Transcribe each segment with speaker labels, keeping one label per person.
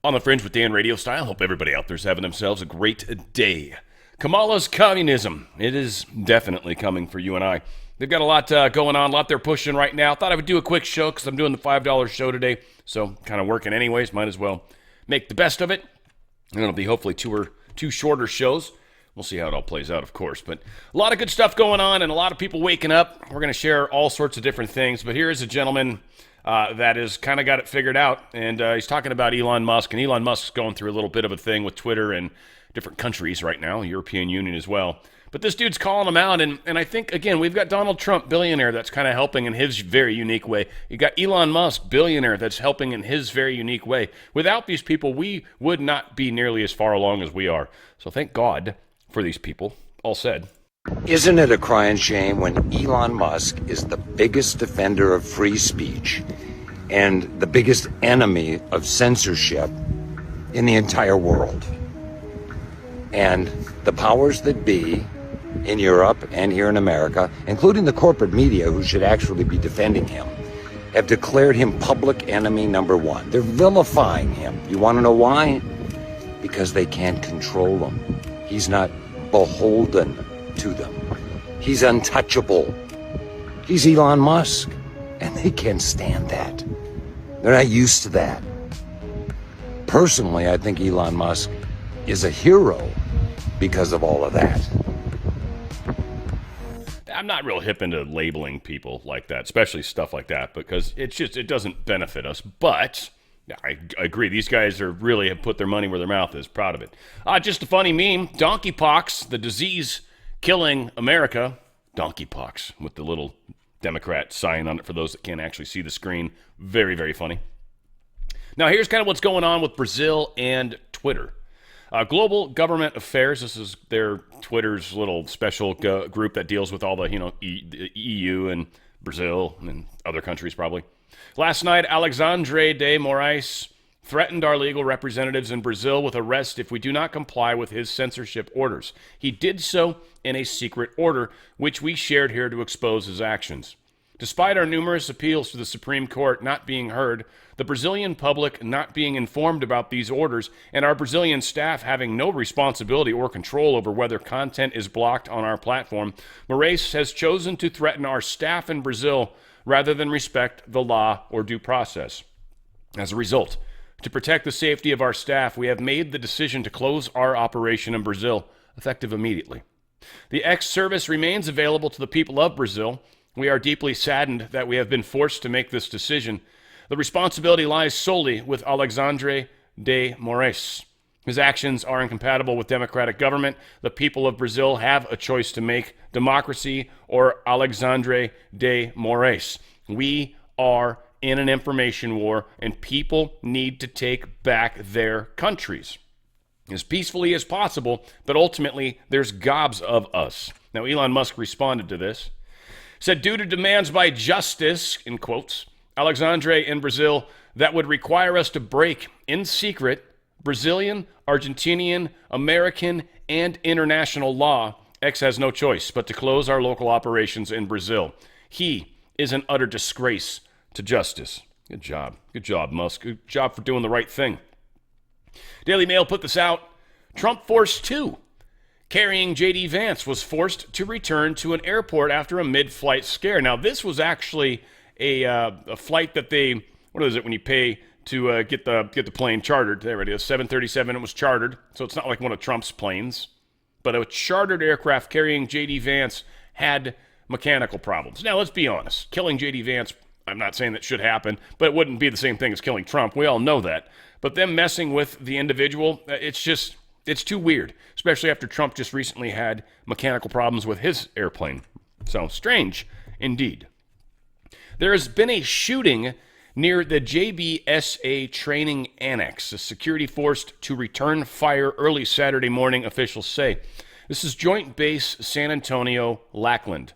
Speaker 1: On the Fringe with Dan Radio Style. Hope everybody out there's having themselves a great day. Kamala's communism. It is definitely coming for you and I. They've got a lot going on, a lot they're pushing right now. Thought I would do a quick show because I'm doing the $5 show today. So kind of working anyways. Might as well make the best of it. And it'll be hopefully two shorter shows. We'll see how it all plays out, of course. But a lot of good stuff going on and a lot of people waking up. We're going to share all sorts of different things. But here is a gentleman that has kind of got it figured out. And he's talking about Elon Musk. And Elon Musk's going through a little bit of a thing with Twitter and different countries right now, European Union as well. But this dude's calling him out. And I think, again, we've got Donald Trump, billionaire, that's kind of helping in his very unique way. You got Elon Musk, billionaire, that's helping in his very unique way. Without these people, we would not be nearly as far along as we are. So thank God for these people. All said.
Speaker 2: Isn't it a crying shame when Elon Musk is the biggest defender of free speech and the biggest enemy of censorship in the entire world? And the powers that be in Europe and here in America, including the corporate media, who should actually be defending him, have declared him public enemy number one. They're vilifying him. You want to know why? Because they can't control him. He's not beholden to them. He's untouchable. He's Elon Musk, and they can't stand that. They're not used to that. Personally, I think Elon Musk is a hero because of all of that.
Speaker 1: I'm not real hip into labeling people like that, especially stuff like that, because it doesn't benefit us. But yeah, I agree. These guys are really have put their money where their mouth is. Proud of it. Just a funny meme. Donkeypox, the disease killing America. Donkeypox with the little Democrat sign on it for those that can't actually see the screen. Very, very funny. Now, here's kind of what's going on with Brazil and Twitter. Global Government Affairs, this is their Twitter's little special group that deals with all the, the EU and Brazil and other countries probably. Last night, Alexandre de Moraes threatened our legal representatives in Brazil with arrest if we do not comply with his censorship orders. He did so in a secret order, which we shared here to expose his actions. Despite our numerous appeals to the Supreme Court not being heard, the Brazilian public not being informed about these orders, and our Brazilian staff having no responsibility or control over whether content is blocked on our platform, Moraes has chosen to threaten our staff in Brazil rather than respect the law or due process. As a result, to protect the safety of our staff, we have made the decision to close our operation in Brazil, effective immediately. The X service remains available to the people of Brazil. We are deeply saddened that we have been forced to make this decision. The responsibility lies solely with Alexandre de Moraes. His actions are incompatible with democratic government. The people of Brazil have a choice to make: democracy or Alexandre de Moraes. We are in an information war, and people need to take back their countries as peacefully as possible, but ultimately there's gobs of us. Now, Elon Musk responded to this. Said, due to demands by justice, in quotes, Alexandre in Brazil, that would require us to break, in secret, Brazilian, Argentinian, American, and international law, X has no choice but to close our local operations in Brazil. He is an utter disgrace to justice. Good job. Good job, Musk. Good job for doing the right thing. Daily Mail put this out. Trump forced two. Carrying J.D. Vance was forced to return to an airport after a mid-flight scare. Now, this was actually a flight that they, what is it when you pay to get the plane chartered? There it is, 737. It was chartered, so it's not like one of Trump's planes. But a chartered aircraft carrying J.D. Vance had mechanical problems. Now, let's be honest. Killing J.D. Vance, I'm not saying that should happen, but it wouldn't be the same thing as killing Trump. We all know that. But them messing with the individual, it's too weird, especially after Trump just recently had mechanical problems with his airplane. So strange indeed. There has been a shooting near the JBSA training annex. A security forced to return fire early Saturday morning, officials say. This is Joint Base San Antonio, Lackland.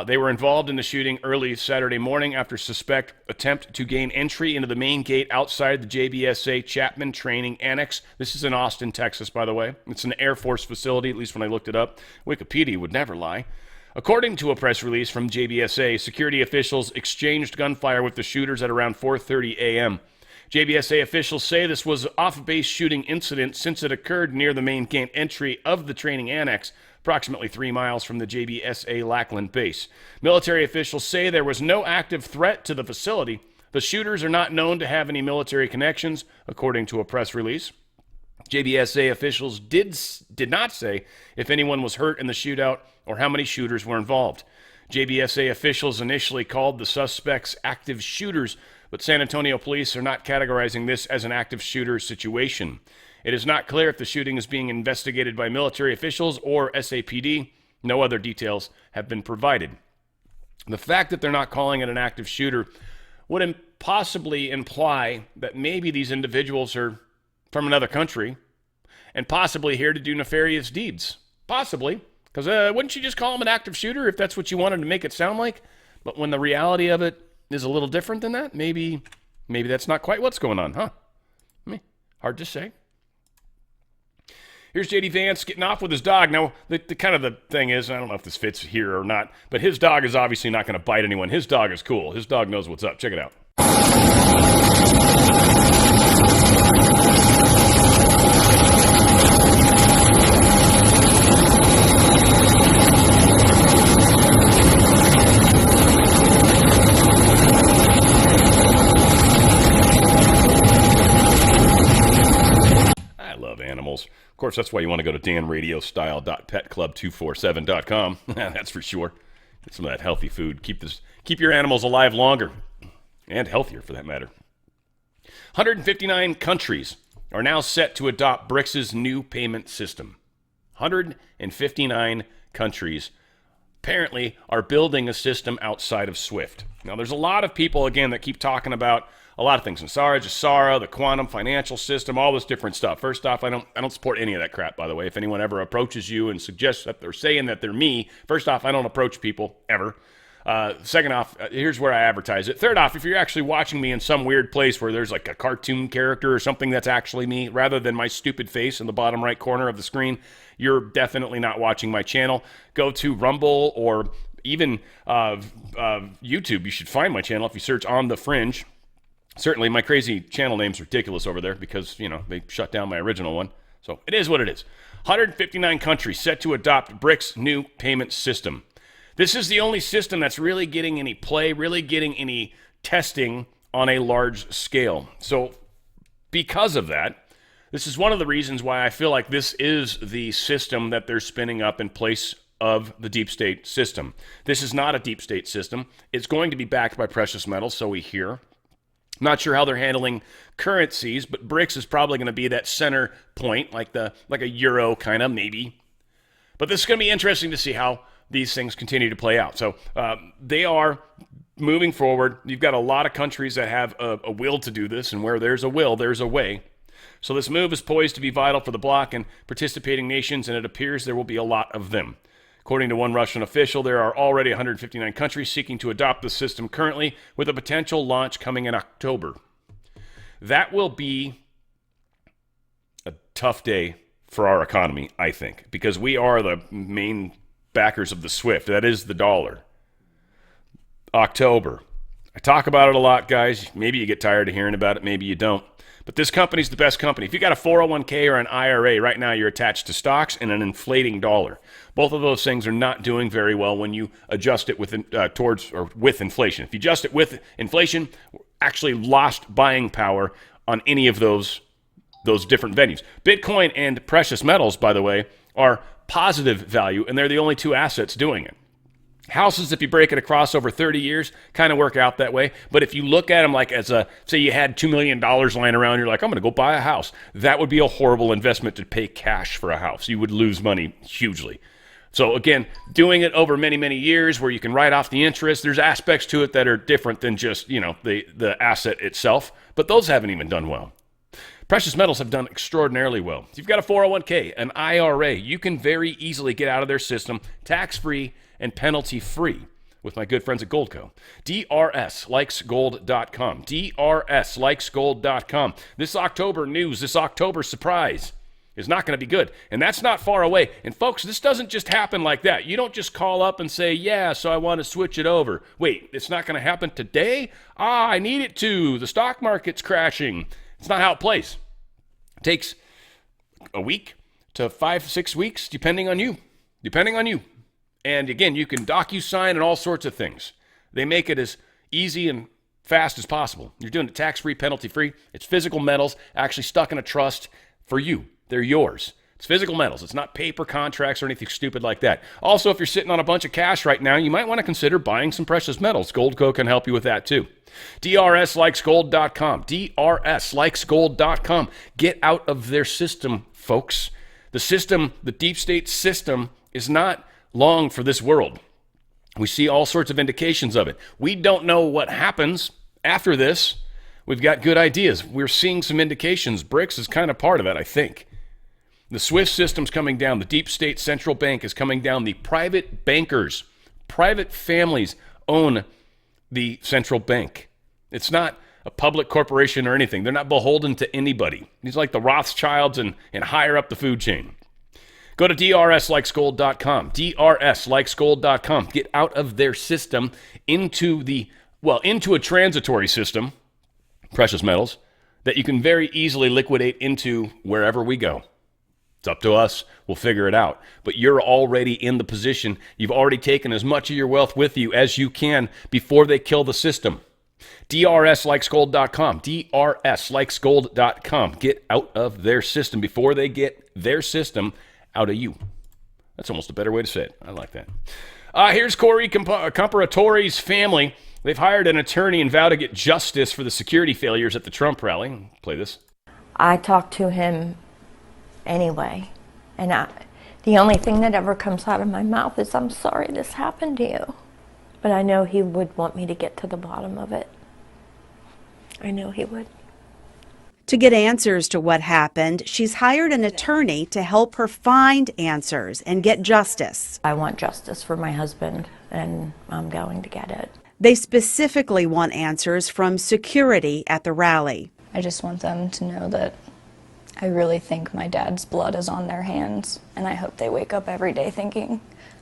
Speaker 1: They were involved in the shooting early Saturday morning after suspect attempt to gain entry into the main gate outside the JBSA Chapman Training Annex. This is in Austin, Texas, by the way. It's an Air Force facility, at least when I looked it up. Wikipedia would never lie. According to a press release from JBSA, security officials exchanged gunfire with the shooters at around 4:30 a.m. JBSA officials say this was an off-base shooting incident since it occurred near the main gate entry of the training annex, approximately 3 miles from the JBSA Lackland base. Military officials say there was no active threat to the facility. The shooters are not known to have any military connections, according to a press release. JBSA officials did not say if anyone was hurt in the shootout or how many shooters were involved. JBSA officials initially called the suspects active shooters, but San Antonio police are not categorizing this as an active shooter situation. It is not clear if the shooting is being investigated by military officials or SAPD. No other details have been provided. The fact that they're not calling it an active shooter would possibly imply that maybe these individuals are from another country and possibly here to do nefarious deeds. Possibly. Because wouldn't you just call him an active shooter if that's what you wanted to make it sound like? But when the reality of it is a little different than that, maybe that's not quite what's going on, huh? Hard to say. Here's J.D. Vance getting off with his dog. Now, the kind of the thing is, I don't know if this fits here or not, but his dog is obviously not going to bite anyone. His dog is cool. His dog knows what's up. Check it out. Animals. Of course, that's why you want to go to danradiostyle.petclub247.com. That's for sure. Get some of that healthy food. Keep your animals alive longer and healthier, for that matter. 159 countries are now set to adopt BRICS' new payment system. 159 countries apparently are building a system outside of SWIFT. Now, there's a lot of people, again, that keep talking about a lot of things. Jasara, the quantum financial system, all this different stuff. First off, I don't support any of that crap, by the way. If anyone ever approaches you and suggests that they're saying that they're me, first off, I don't approach people, ever. Second off, here's where I advertise it. Third off, if you're actually watching me in some weird place where there's like a cartoon character or something that's actually me, rather than my stupid face in the bottom right corner of the screen, you're definitely not watching my channel. Go to Rumble or even YouTube. You should find my channel if you search On the Fringe. Certainly, my crazy channel name's ridiculous over there because, they shut down my original one. So it is what it is. 159 countries set to adopt BRICS' new payment system. This is the only system that's really getting any play, really getting any testing on a large scale. So because of that, this is one of the reasons why I feel like this is the system that they're spinning up in place of the deep state system. This is not a deep state system. It's going to be backed by precious metals, so we hear. Not sure how they're handling currencies, but BRICS is probably going to be that center point, like a euro kind of, maybe. But this is going to be interesting to see how these things continue to play out. So they are moving forward. You've got a lot of countries that have a will to do this, and where there's a will, there's a way. So this move is poised to be vital for the bloc and participating nations, and it appears there will be a lot of them. According to one Russian official, there are already 159 countries seeking to adopt the system currently, with a potential launch coming in October. That will be a tough day for our economy, I think, because we are the main backers of the SWIFT. That is the dollar. October. I talk about it a lot, guys. Maybe you get tired of hearing about it. Maybe you don't. But this company's the best company. If you got a 401k or an IRA, right now you're attached to stocks and an inflating dollar. Both of those things are not doing very well when you adjust it with inflation. If you adjust it with inflation, actually lost buying power on any of those different venues. Bitcoin and precious metals, by the way, are positive value, and they're the only two assets doing it. Houses, if you break it across over 30 years, kind of work out that way. But if you look at them like say you had $2 million lying around, you're like, I'm going to go buy a house. That would be a horrible investment to pay cash for a house. You would lose money hugely. So again, doing it over many, many years where you can write off the interest, there's aspects to it that are different than just, the asset itself. But those haven't even done well. Precious metals have done extraordinarily well. If you've got a 401k, an IRA, you can very easily get out of their system tax-free and penalty-free with my good friends at Goldco. DRSlikesgold.com. DRSlikesgold.com. This October news, this October surprise. is not going to be good. And that's not far away. And folks, this doesn't just happen like that. You don't just call up and say, yeah, so I want to switch it over. Wait, it's not going to happen today? I need it to. The stock market's crashing. It's not how it plays. It takes a week to 5-6 weeks, depending on you. And again, you can DocuSign and all sorts of things. They make it as easy and fast as possible. You're doing it tax-free, penalty-free. It's physical metals actually stuck in a trust for you. They're yours. It's physical metals. It's not paper contracts or anything stupid like that. Also, if you're sitting on a bunch of cash right now, you might want to consider buying some precious metals. Goldco can help you with that too. DRSlikesgold.com. DRSlikesgold.com. Get out of their system, folks. The system, the deep state system, is not long for this world. We see all sorts of indications of it. We don't know what happens after this. We've got good ideas. We're seeing some indications. BRICS is kind of part of that, I think. The SWIFT system's coming down. The deep state central bank is coming down. The private bankers, private families own the central bank. It's not a public corporation or anything. They're not beholden to anybody. These are like the Rothschilds and higher up the food chain. Go to drslikesgold.com. drslikesgold.com. Get out of their system into a transitory system, precious metals, that you can very easily liquidate into wherever we go. It's up to us. We'll figure it out. But you're already in the position. You've already taken as much of your wealth with you as you can before they kill the system. drslikesgold.com. drslikesgold.com. Get out of their system before they get their system out of you. That's almost a better way to say it. I like that. Here's Corey Comparatore's family. They've hired an attorney and vow to get justice for the security failures at the Trump rally. Play this.
Speaker 3: I talked to him anyway, and the only thing that ever comes out of my mouth is, I'm sorry this happened to you. But I know he would want me to get to the bottom of it. I know he would.
Speaker 4: To get answers to what happened, she's hired an attorney to help her find answers and get justice.
Speaker 3: I want justice for my husband, and I'm going to get it.
Speaker 4: They specifically want answers from security at the rally.
Speaker 5: I just want them to know that I really think my dad's blood is on their hands, and I hope they wake up every day thinking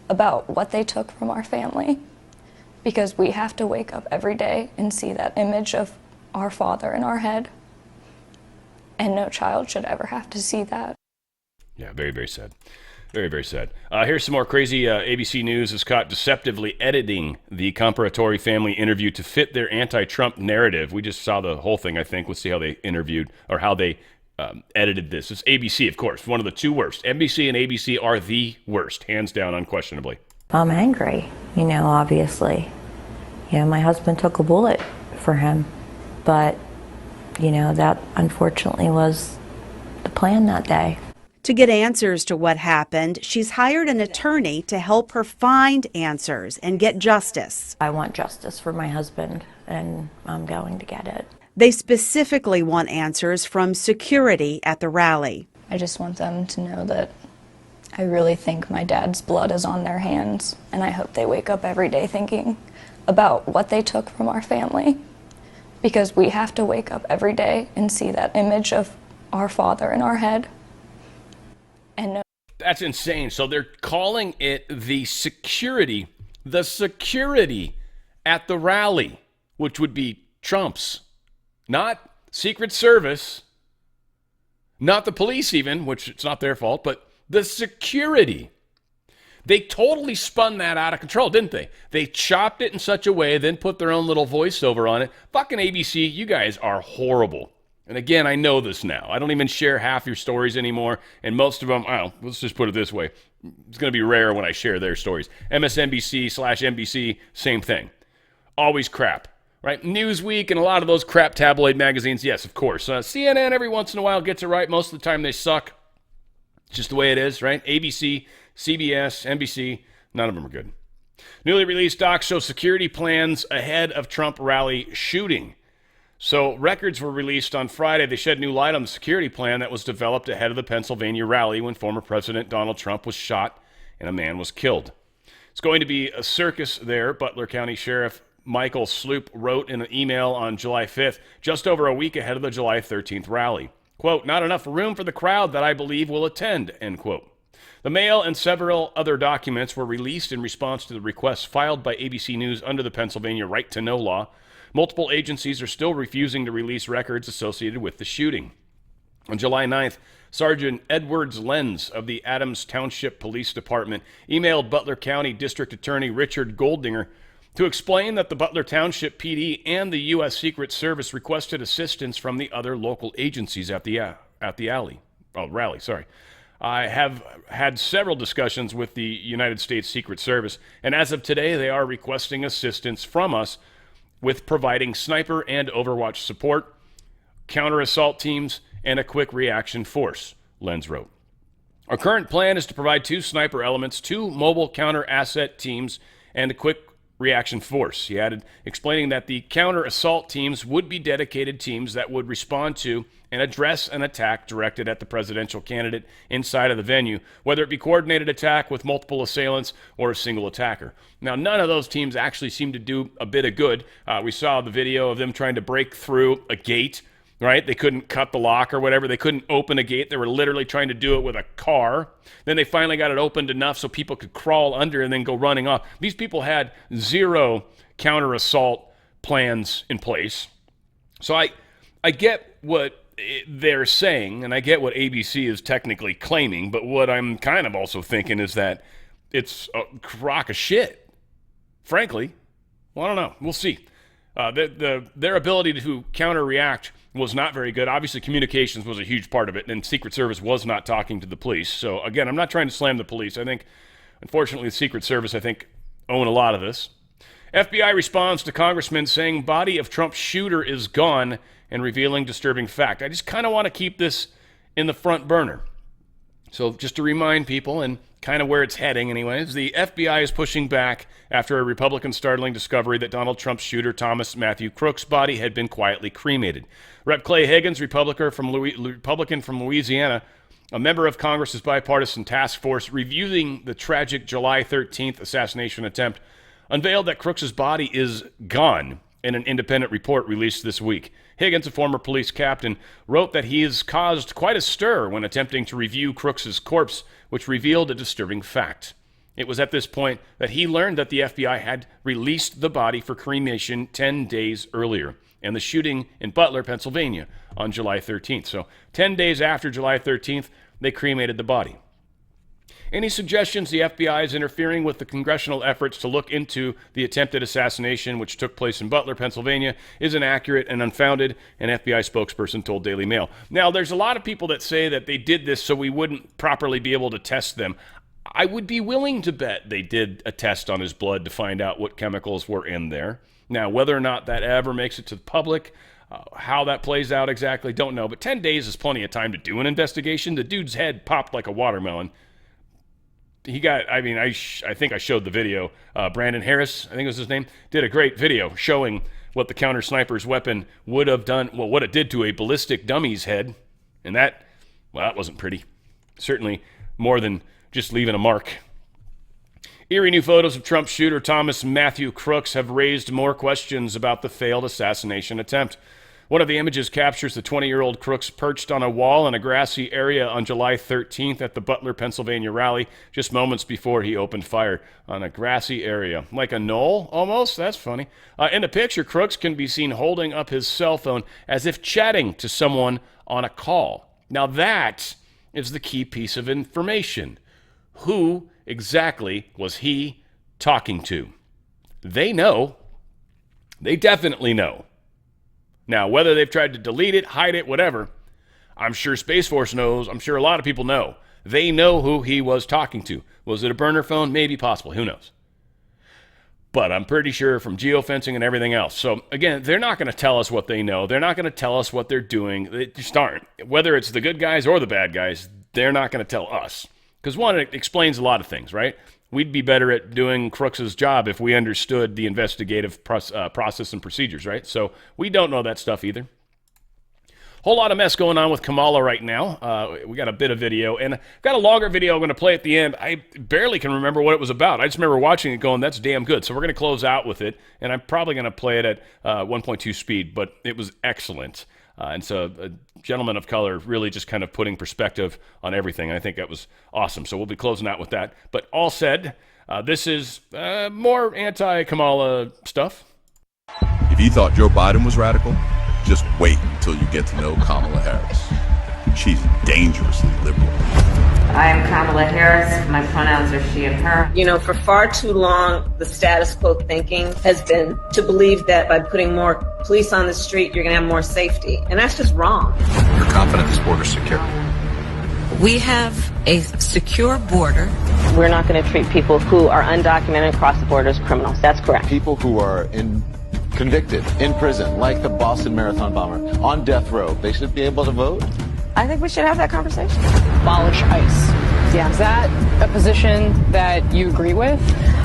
Speaker 5: about what they took from our family, because we have to wake up every day and see that image of our father in our head. And no child should ever have to see that.
Speaker 1: Yeah, very, very sad. Very, very sad. Here's some more crazy. ABC News is caught deceptively editing the Comparatore family interview to fit their anti-Trump narrative. We just saw the whole thing, I think. Let's see how they interviewed or how they edited this. It's ABC, of course, one of the two worst. NBC and ABC are the worst, hands down, unquestionably.
Speaker 3: I'm angry, obviously. My husband took a bullet for him, but that unfortunately was the plan that day.
Speaker 4: To get answers to what happened, she's hired an attorney to help her find answers and get justice.
Speaker 3: I want justice for my husband, and I'm going to get it.
Speaker 4: They specifically want answers from security at the rally.
Speaker 5: I just want them to know that I really think my dad's blood is on their hands, and I hope they wake up every day thinking about what they took from our family, because we have to wake up every day and see that image of our father in our head. And no.
Speaker 1: That's insane. So they're calling it the security at the rally, which would be Trump's, not Secret Service, not the police even, which it's not their fault, but the security. They totally spun that out of control, didn't they? They chopped it in such a way, then put their own little voiceover on it. Fucking ABC, you guys are horrible. And again, I know this now. I don't even share half your stories anymore. And most of them, let's just put it this way. It's going to be rare when I share their stories. MSNBC/NBC, same thing. Always crap, right? Newsweek and a lot of those crap tabloid magazines, yes, of course. CNN every once in a while gets it right. Most of the time they suck. It's just the way it is, right? ABC, CBS, NBC, none of them are good. Newly released docs show security plans ahead of Trump rally shooting. So records were released on Friday. They shed new light on the security plan that was developed ahead of the Pennsylvania rally when former President Donald Trump was shot and a man was killed. It's going to be a circus there, Butler County Sheriff Michael Sloop wrote in an email on July 5th, just over a week ahead of the July 13th rally. Quote, not enough room for the crowd that I believe will attend, end quote. The mail and several other documents were released in response to the requests filed by ABC News under the Pennsylvania Right to Know law. Multiple agencies are still refusing to release records associated with the shooting. On July 9th, Sergeant Edwards Lenz of the Adams Township Police Department emailed Butler County District Attorney Richard Goldinger to explain that the Butler Township PD and the U.S. Secret Service requested assistance from the other local agencies at the rally. I have had several discussions with the United States Secret Service, and as of today, they are requesting assistance from us with providing sniper and overwatch support, counter-assault teams, and a quick reaction force, Lenz wrote. Our current plan is to provide 2 sniper elements, 2 mobile counter-asset teams, and a quick reaction force, he added, explaining that the counter-assault teams would be dedicated teams that would respond to and address an attack directed at the presidential candidate inside of the venue, whether it be coordinated attack with multiple assailants or a single attacker. Now, none of those teams actually seem to do a bit of good. We saw the video of them trying to break through a gate, right? They couldn't cut the lock or whatever. They couldn't open a gate. They were literally trying to do it with a car. Then they finally got it opened enough so people could crawl under and then go running off. These people had 0 counter-assault plans in place. So I get what they're saying, and I get what ABC is technically claiming, but what I'm kind of also thinking is that it's a crock of shit. Frankly, well, I don't know. We'll see. Their ability to counter-react was not very good. Obviously, communications was a huge part of it, and Secret Service was not talking to the police. So, again, I'm not trying to slam the police. I think, unfortunately, the Secret Service, own a lot of this. FBI responds to congressman saying body of Trump shooter is gone and revealing disturbing fact. I just kind of want to keep this in the front burner. So just to remind people, and kind of where it's heading anyways, the FBI is pushing back after a Republican startling discovery that Donald Trump's shooter Thomas Matthew Crook's body had been quietly cremated. Rep. Clay Higgins, Republican from Louisiana, a member of Congress's bipartisan task force reviewing the tragic July 13th assassination attempt, unveiled that Crooks's body is gone in an independent report released this week. Higgins, a former police captain, wrote that he has caused quite a stir when attempting to review Crooks's corpse, which revealed a disturbing fact. It was at this point that he learned that the FBI had released the body for cremation 10 days earlier, and the shooting in Butler, Pennsylvania, on July 13th. So 10 days after July 13th, they cremated the body. Any suggestions the FBI is interfering with the congressional efforts to look into the attempted assassination which took place in Butler, Pennsylvania, is inaccurate and unfounded, an FBI spokesperson told Daily Mail. Now, there's a lot of people that say that they did this so we wouldn't properly be able to test them. I would be willing to bet they did a test on his blood to find out what chemicals were in there. Now, whether or not that ever makes it to the public, how that plays out exactly, don't know. But 10 days is plenty of time to do an investigation. The dude's head popped like a watermelon. He got, I think I showed the video. Brandon Harris, I think was his name, did a great video showing what the counter sniper's weapon would have done, well, what it did to a ballistic dummy's head. And that wasn't pretty. Certainly more than just leaving a mark. Eerie new photos of Trump shooter Thomas Matthew Crooks have raised more questions about the failed assassination attempt. One of the images captures the 20-year-old Crooks perched on a wall in a grassy area on July 13th at the Butler, Pennsylvania rally, just moments before he opened fire on a grassy area. Like a knoll, almost? That's funny. In the picture, Crooks can be seen holding up his cell phone as if chatting to someone on a call. Now that is the key piece of information. Who exactly was he talking to? They know. They definitely know. Now, whether they've tried to delete it, hide it, whatever, I'm sure Space Force knows. I'm sure a lot of people know. They know who he was talking to. Was it a burner phone? Maybe, possible. Who knows? But I'm pretty sure from geofencing and everything else. So, again, they're not going to tell us what they know. They're not going to tell us what they're doing. They just aren't. Whether it's the good guys or the bad guys, they're not going to tell us. Because, one, it explains a lot of things, right? We'd be better at doing Crooks's job if we understood the investigative process and procedures, right? So we don't know that stuff either. Whole lot of mess going on with Kamala right now. We got a bit of video, and got a longer video I'm going to play at the end. I barely can remember what it was about. I just remember watching it going, that's damn good. So we're going to close out with it, and I'm probably going to play it at 1.2 speed, but it was excellent. And so a gentleman of color really just kind of putting perspective on everything. I think that was awesome. So we'll be closing out with that. But all said, this is more anti-Kamala stuff.
Speaker 6: If you thought Joe Biden was radical, just wait until you get to know Kamala Harris. She's dangerously liberal.
Speaker 7: I am Kamala Harris. My pronouns are she and her. You know, for far too long, the status quo thinking has been to believe that by putting more police on the street, you're going to have more safety. And that's just wrong.
Speaker 6: You're confident this border's secure?
Speaker 8: We have a secure border.
Speaker 7: We're not going to treat people who are undocumented across the border as criminals. That's correct.
Speaker 9: People who are convicted in prison, like the Boston Marathon bomber, on death row, they should be able to vote?
Speaker 7: I think we should have that conversation.
Speaker 10: Abolish ICE. Yeah. Is that a position that you agree with?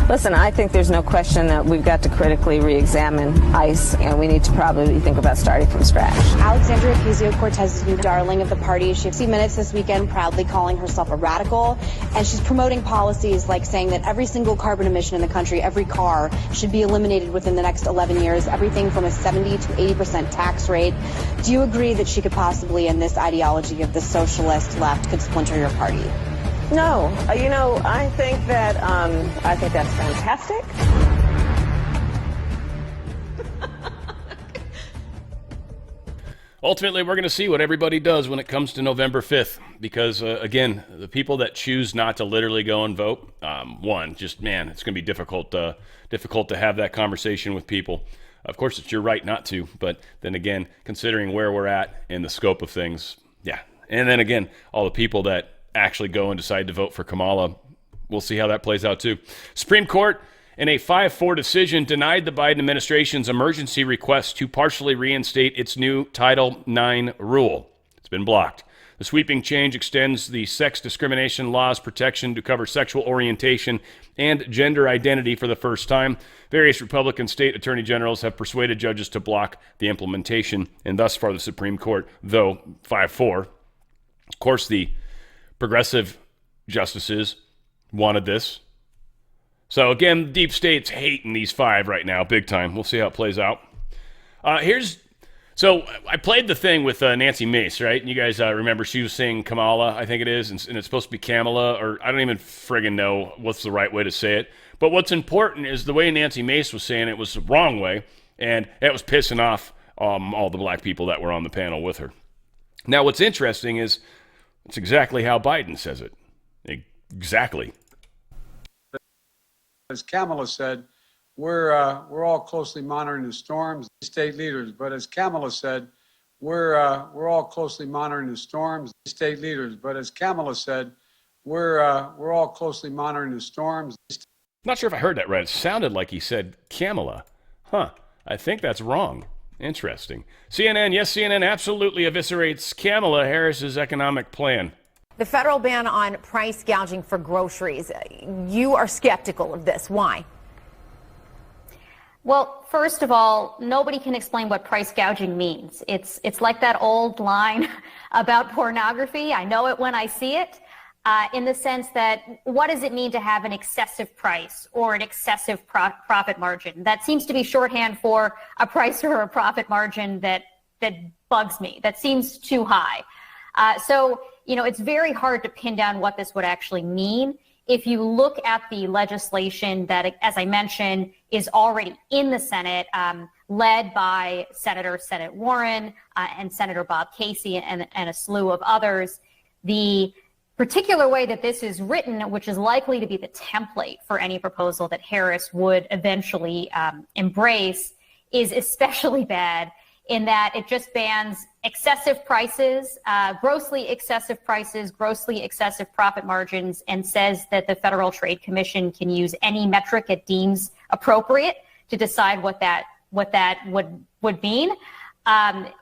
Speaker 7: Listen, I think there's no question that we've got to critically re-examine ICE, and we need to probably think about starting from scratch.
Speaker 11: Alexandria Ocasio-Cortez's new darling of the party. She 60 Minutes this weekend proudly calling herself a radical, and she's promoting policies like saying that every single carbon emission in the country, every car, should be eliminated within the next 11 years, everything from a 70 to 80% tax rate. Do you agree that she could possibly, in this ideology of the socialist left, could splinter your party?
Speaker 7: No, I think that's fantastic.
Speaker 1: Ultimately, we're going to see what everybody does when it comes to November 5th, because, again, the people that choose not to literally go and vote, it's going to be difficult to have that conversation with people. Of course, it's your right not to, but then again, considering where we're at and the scope of things, yeah. And then again, all the people that actually go and decide to vote for Kamala, we'll see how that plays out too. Supreme Court, in a 5-4 decision, denied the Biden administration's emergency request to partially reinstate its new Title IX rule. It's been blocked. The sweeping change extends the sex discrimination law's protection to cover sexual orientation and gender identity for the first time. Various Republican state attorney generals have persuaded judges to block the implementation, and thus far the Supreme Court, though 5-4. Of course, the progressive justices wanted this. So again, deep state's hating these 5 right now, big time. We'll see how it plays out. So I played the thing with Nancy Mace, right? And you guys remember she was saying Kamala, I think it is, and it's supposed to be Kamala, or I don't even friggin' know what's the right way to say it. But what's important is the way Nancy Mace was saying it was the wrong way, and it was pissing off all the black people that were on the panel with her. Now, what's interesting is it's exactly how Biden says it. Exactly.
Speaker 12: As Kamala said, we're all closely monitoring the storms, state leaders. But as Kamala said, we're all closely monitoring the storms, state leaders. But as Kamala said, we're all closely monitoring the storms.
Speaker 1: Not sure if I heard that right. It sounded like he said Kamala. Huh. I think that's wrong. Interesting. CNN, yes, CNN absolutely eviscerates Kamala Harris's economic plan.
Speaker 13: The federal ban on price gouging for groceries. You are skeptical of this. Why?
Speaker 14: Well, first of all, nobody can explain what price gouging means. It's like that old line about pornography. I know it when I see it, in the sense that what does it mean to have an excessive price or an excessive profit margin? That seems to be shorthand for a price or a profit margin that bugs me. That seems too high. So it's very hard to pin down what this would actually mean. If you look at the legislation that, as I mentioned, is already in the Senate, led by Senator Warren and Senator Bob Casey and a slew of others, the particular way that this is written, which is likely to be the template for any proposal that Harris would eventually embrace, is especially bad in that it just bans excessive prices, grossly excessive prices, grossly excessive profit margins, and says that the Federal Trade Commission can use any metric it deems appropriate to decide what that would mean,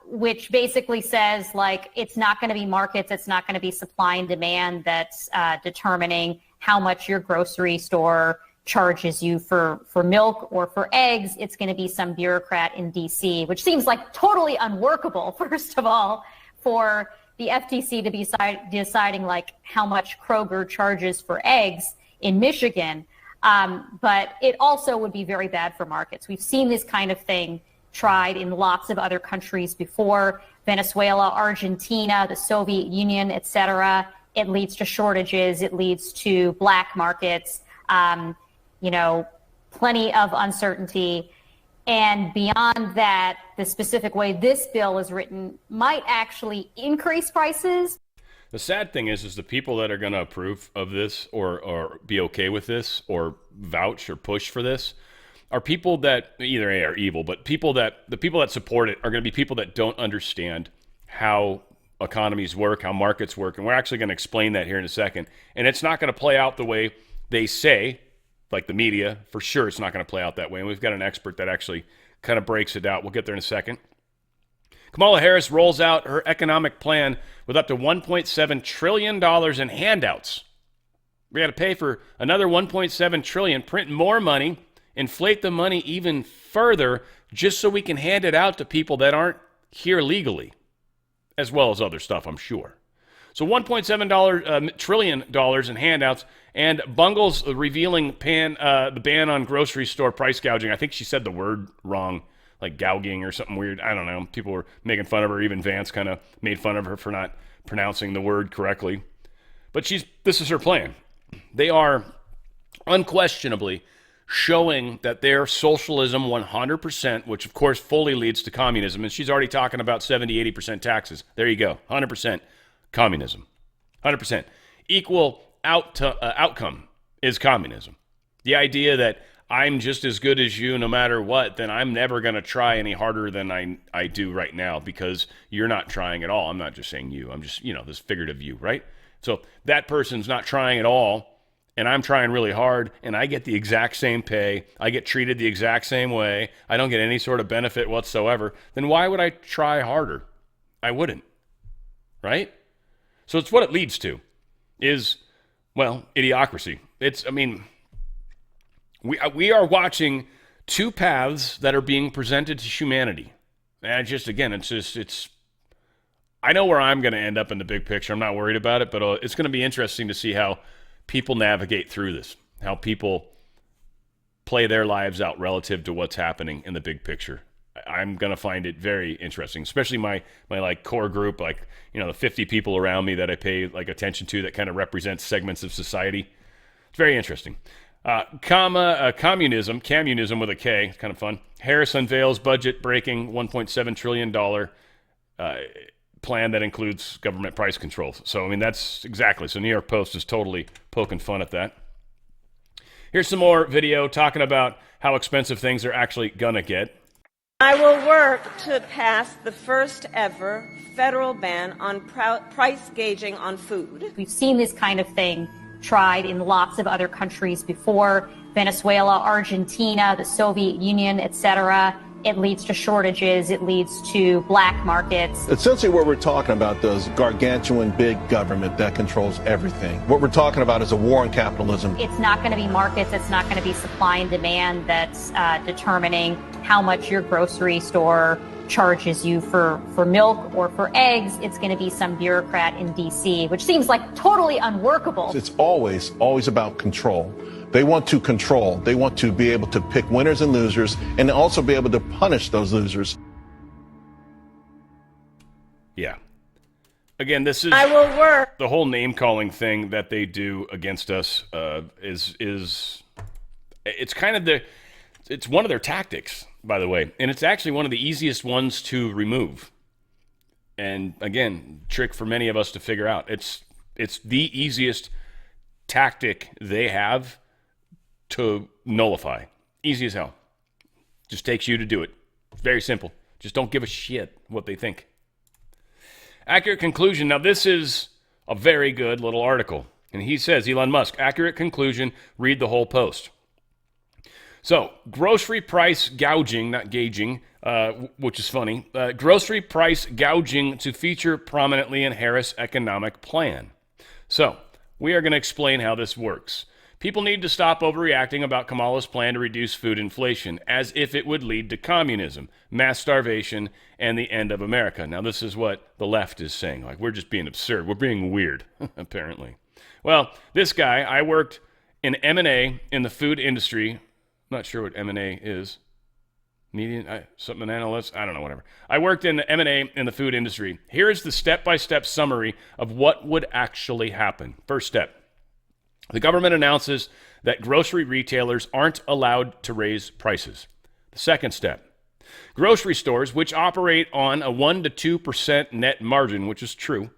Speaker 14: which basically says, like, it's not going to be markets, it's not going to be supply and demand that's determining how much your grocery store charges you for milk or for eggs. It's going to be some bureaucrat in DC, which seems like totally unworkable, first of all, for the FTC to be deciding like how much Kroger charges for eggs in Michigan. But it also would be very bad for markets. We've seen this kind of thing tried in lots of other countries before. Venezuela, Argentina, the Soviet Union, etc. It leads to shortages. It leads to black markets, plenty of uncertainty. And beyond that, the specific way this bill is written might actually increase prices.
Speaker 1: The sad thing is the people that are going to approve of this or be okay with this or vouch or push for this are people that either A, are evil, but the people that support it are going to be people that don't understand how economies work, how markets work. And we're actually going to explain that here in a second. And it's not going to play out the way they say, like the media. For sure, it's not going to play out that way. And we've got an expert that actually kind of breaks it out. We'll get there in a second. Kamala Harris rolls out her economic plan with up to $1.7 trillion in handouts. We got to pay for another $1.7 trillion, print more money, inflate the money even further, just so we can hand it out to people that aren't here legally, as well as other stuff, I'm sure. So $1.7 trillion in handouts, and bungles revealing the ban on grocery store price gouging. I think she said the word wrong, like gouging or something weird. I don't know. People were making fun of her. Even Vance kind of made fun of her for not pronouncing the word correctly. But this is her plan. They are unquestionably showing that they're socialism 100%, which of course fully leads to communism. And she's already talking about 70, 80% taxes. There you go. 100% communism. 100%. Equal outcome is communism. The idea that I'm just as good as you no matter what, then I'm never going to try any harder than I do right now because you're not trying at all. I'm not just saying you. I'm just, this figurative you, right? So that person's not trying at all, and I'm trying really hard, and I get the exact same pay. I get treated the exact same way. I don't get any sort of benefit whatsoever. Then why would I try harder? I wouldn't, right? So it's what it leads to is, idiocracy. We are watching two paths that are being presented to humanity. And I know where I'm going to end up in the big picture. I'm not worried about it, but it's going to be interesting to see how people navigate through this, how people play their lives out relative to what's happening in the big picture. I'm going to find it very interesting, especially my core group, the 50 people around me that I pay attention to that kind of represents segments of society. It's very interesting. Communism with a K, it's kind of fun. Harris unveils budget-breaking $1.7 trillion plan that includes government price controls. So, that's exactly. So New York Post is totally poking fun at that. Here's some more video talking about how expensive things are actually gonna get.
Speaker 7: I will work to pass the first ever federal ban on price gauging on food.
Speaker 14: We've seen this kind of thing tried in lots of other countries before. Venezuela, Argentina, the Soviet Union, etc. It leads to shortages. It leads to black markets.
Speaker 15: Essentially what we're talking about is gargantuan big government that controls everything. What we're talking about is a war on capitalism.
Speaker 14: It's not going to be markets. It's not going to be supply and demand that's determining how much your grocery store charges you for milk or for eggs. It's going to be some bureaucrat in D.C., which seems like totally unworkable.
Speaker 15: It's always about control. They want to control. They want to be able to pick winners and losers and also be able to punish those losers.
Speaker 1: Yeah. Again, this is
Speaker 7: I will work.
Speaker 1: The whole name-calling thing that they do against us is it's kind of it's one of their tactics, by the way, and it's actually one of the easiest ones to remove. And again, trick for many of us to figure out. It's the easiest tactic they have to nullify. Easy as hell. Just takes you to do it. It's very simple. Just don't give a shit what they think. Accurate conclusion. Now, this is a very good little article. And he says, Elon Musk, accurate conclusion, read the whole post. So, grocery price gouging, not gauging, which is funny. Grocery price gouging to feature prominently in Harris' economic plan. So, we are going to explain how this works. People need to stop overreacting about Kamala's plan to reduce food inflation, as if it would lead to communism, mass starvation, and the end of America. Now, this is what the left is saying. We're just being absurd. We're being weird, apparently. Well, this guy, I worked in M&A in the food industry. Not sure what M&A is. something analyst, I don't know, whatever. I worked in the M&A in the food industry. Here is the step-by-step summary of what would actually happen. First step. The government announces that grocery retailers aren't allowed to raise prices. The second step. Grocery stores, which operate on a 1 to 2% net margin, which is true,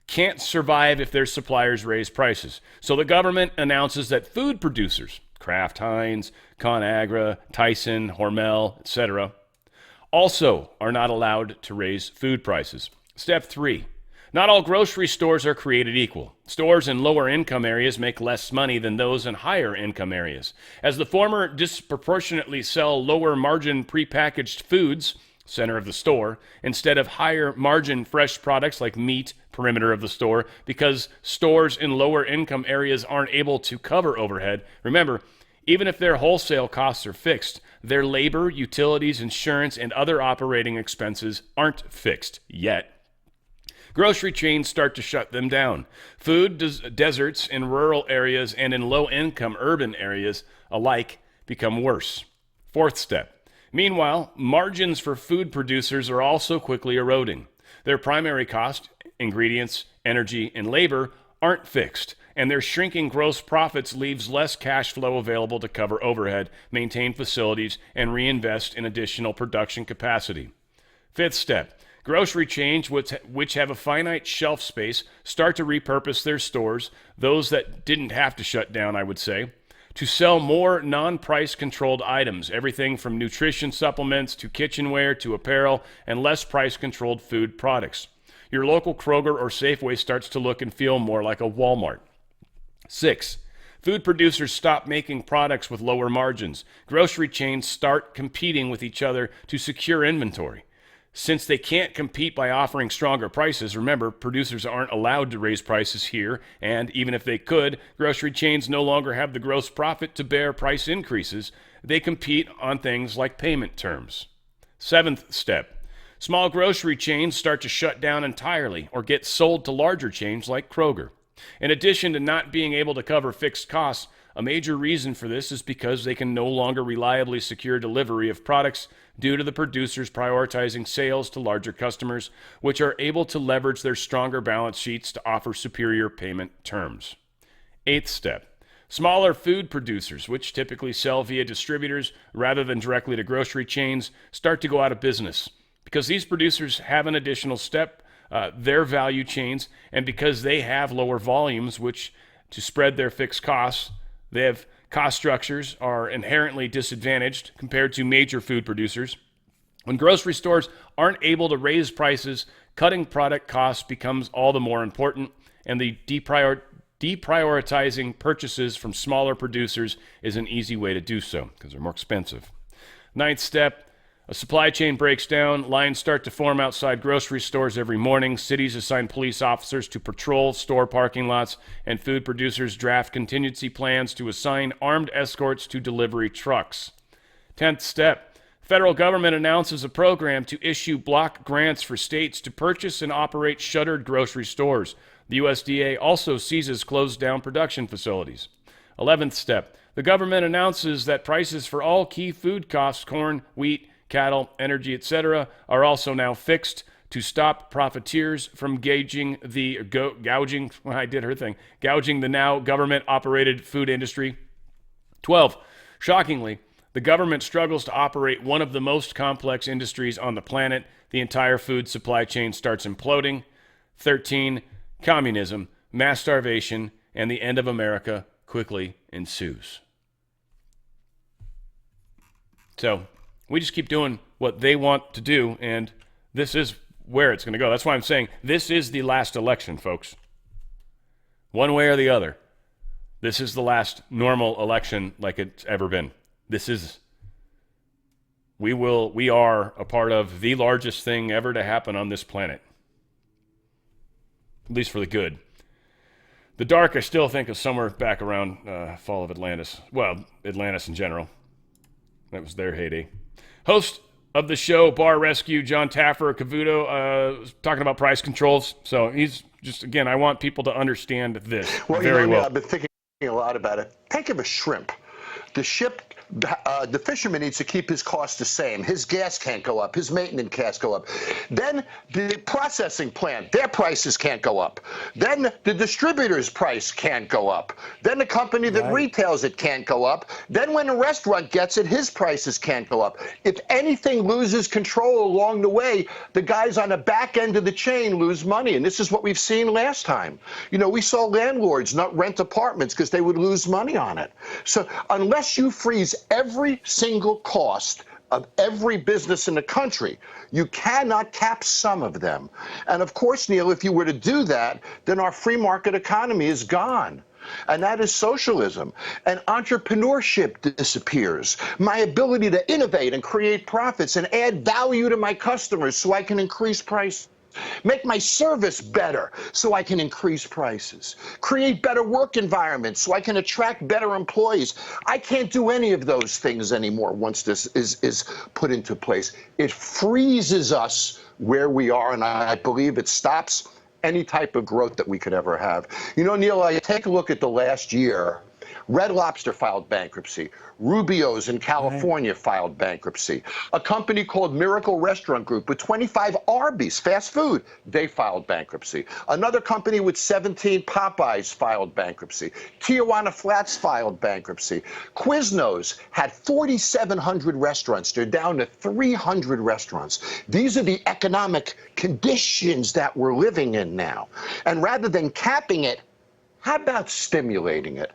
Speaker 1: can't survive if their suppliers raise prices. So the government announces that food producers, Kraft Heinz, ConAgra, Tyson, Hormel, etc., also are not allowed to raise food prices. Step 3. Not all grocery stores are created equal. Stores in lower income areas make less money than those in higher income areas. As the former disproportionately sell lower margin prepackaged foods, center of the store, instead of higher margin fresh products like meat, perimeter of the store, because stores in lower income areas aren't able to cover overhead. Remember, even if their wholesale costs are fixed, their labor, utilities, insurance, and other operating expenses aren't fixed yet. Grocery chains start to shut them down. Food deserts in rural areas and in low-income urban areas alike become worse. Fourth step. Meanwhile, margins for food producers are also quickly eroding. Their primary cost, ingredients, energy, and labor, aren't fixed, and their shrinking gross profits leaves less cash flow available to cover overhead, maintain facilities, and reinvest in additional production capacity. Fifth step. Grocery chains, which have a finite shelf space, start to repurpose their stores, those that didn't have to shut down, I would say, to sell more non-price controlled items, everything from nutrition supplements to kitchenware to apparel and less price controlled food products. Your local Kroger or Safeway starts to look and feel more like a Walmart. 6. Food producers stop making products with lower margins. Grocery chains start competing with each other to secure inventory. Since they can't compete by offering stronger prices, remember, producers aren't allowed to raise prices here, and even if they could, grocery chains no longer have the gross profit to bear price increases. They compete on things like payment terms. Seventh step. Small grocery chains start to shut down entirely or get sold to larger chains like Kroger. In addition to not being able to cover fixed costs, a major reason for this is because they can no longer reliably secure delivery of products due to the producers prioritizing sales to larger customers, which are able to leverage their stronger balance sheets to offer superior payment terms. Eighth step. Smaller food producers, which typically sell via distributors rather than directly to grocery chains, start to go out of business. Because these producers have an additional step, their value chains, and because they have lower volumes, which to spread their fixed costs, they have cost structures are inherently disadvantaged compared to major food producers. When grocery stores aren't able to raise prices, cutting product costs becomes all the more important, and the deprioritizing purchases from smaller producers is an easy way to do so because they're more expensive. Ninth step. A supply chain breaks down, lines start to form outside grocery stores every morning, cities assign police officers to patrol store parking lots, and food producers draft contingency plans to assign armed escorts to delivery trucks. 10th step, federal government announces a program to issue block grants for states to purchase and operate shuttered grocery stores. The USDA also seizes closed down production facilities. 11th step, the government announces that prices for all key food costs, corn, wheat, cattle, energy, etc., are also now fixed to stop profiteers from gouging the now government-operated food industry. 12. Shockingly, the government struggles to operate one of the most complex industries on the planet. The entire food supply chain starts imploding. 13. Communism, mass starvation, and the end of America quickly ensues. So, we just keep doing what they want to do, and this is where it's going to go. That's why I'm saying this is the last election, folks. One way or the other. This is the last normal election like it's ever been. We are a part of the largest thing ever to happen on this planet. At least for the good. The dark, I still think, is somewhere back around fall of Atlantis. Well, Atlantis in general. That was their heyday. Host of the show, Bar Rescue, John Taffer, Cavuto, talking about price controls. So he's just, again, I want people to understand this very well.
Speaker 15: I've been thinking a lot about it. Think of a shrimp. The ship
Speaker 16: The fisherman needs to keep his costs the same. His gas can't go up. His maintenance can't go up. Then the processing plant, their prices can't go up. Then the distributor's price can't go up. Then the company that retails it can't go up. Then when a restaurant gets it, his prices can't go up. If anything loses control along the way, the guys on the back end of the chain lose money. And this is what we've seen last time. You know, we saw landlords not rent apartments because they would lose money on it. So unless you freeze every single cost of every business in the country, you cannot cap some of them. And of course, Neil, if you were to do that, then our free market economy is gone. And that is socialism. And entrepreneurship disappears. My ability to innovate and create profits and add value to my customers so I can increase prices. Make my service better so I can increase prices. Create better work environments so I can attract better employees. I can't do any of those things anymore once this is put into place. It freezes us where we are, and I believe it stops any type of growth that we could ever have. You know, Neil, I take a look at the last year. Red Lobster filed bankruptcy. Rubio's in California filed bankruptcy. A company called Miracle Restaurant Group with 25 Arby's, fast food, they filed bankruptcy. Another company with 17 Popeyes filed bankruptcy. Tijuana Flats filed bankruptcy. Quiznos had 4,700 restaurants. They're down to 300 restaurants. These are the economic conditions that we're living in now. And rather than capping it, how about stimulating it?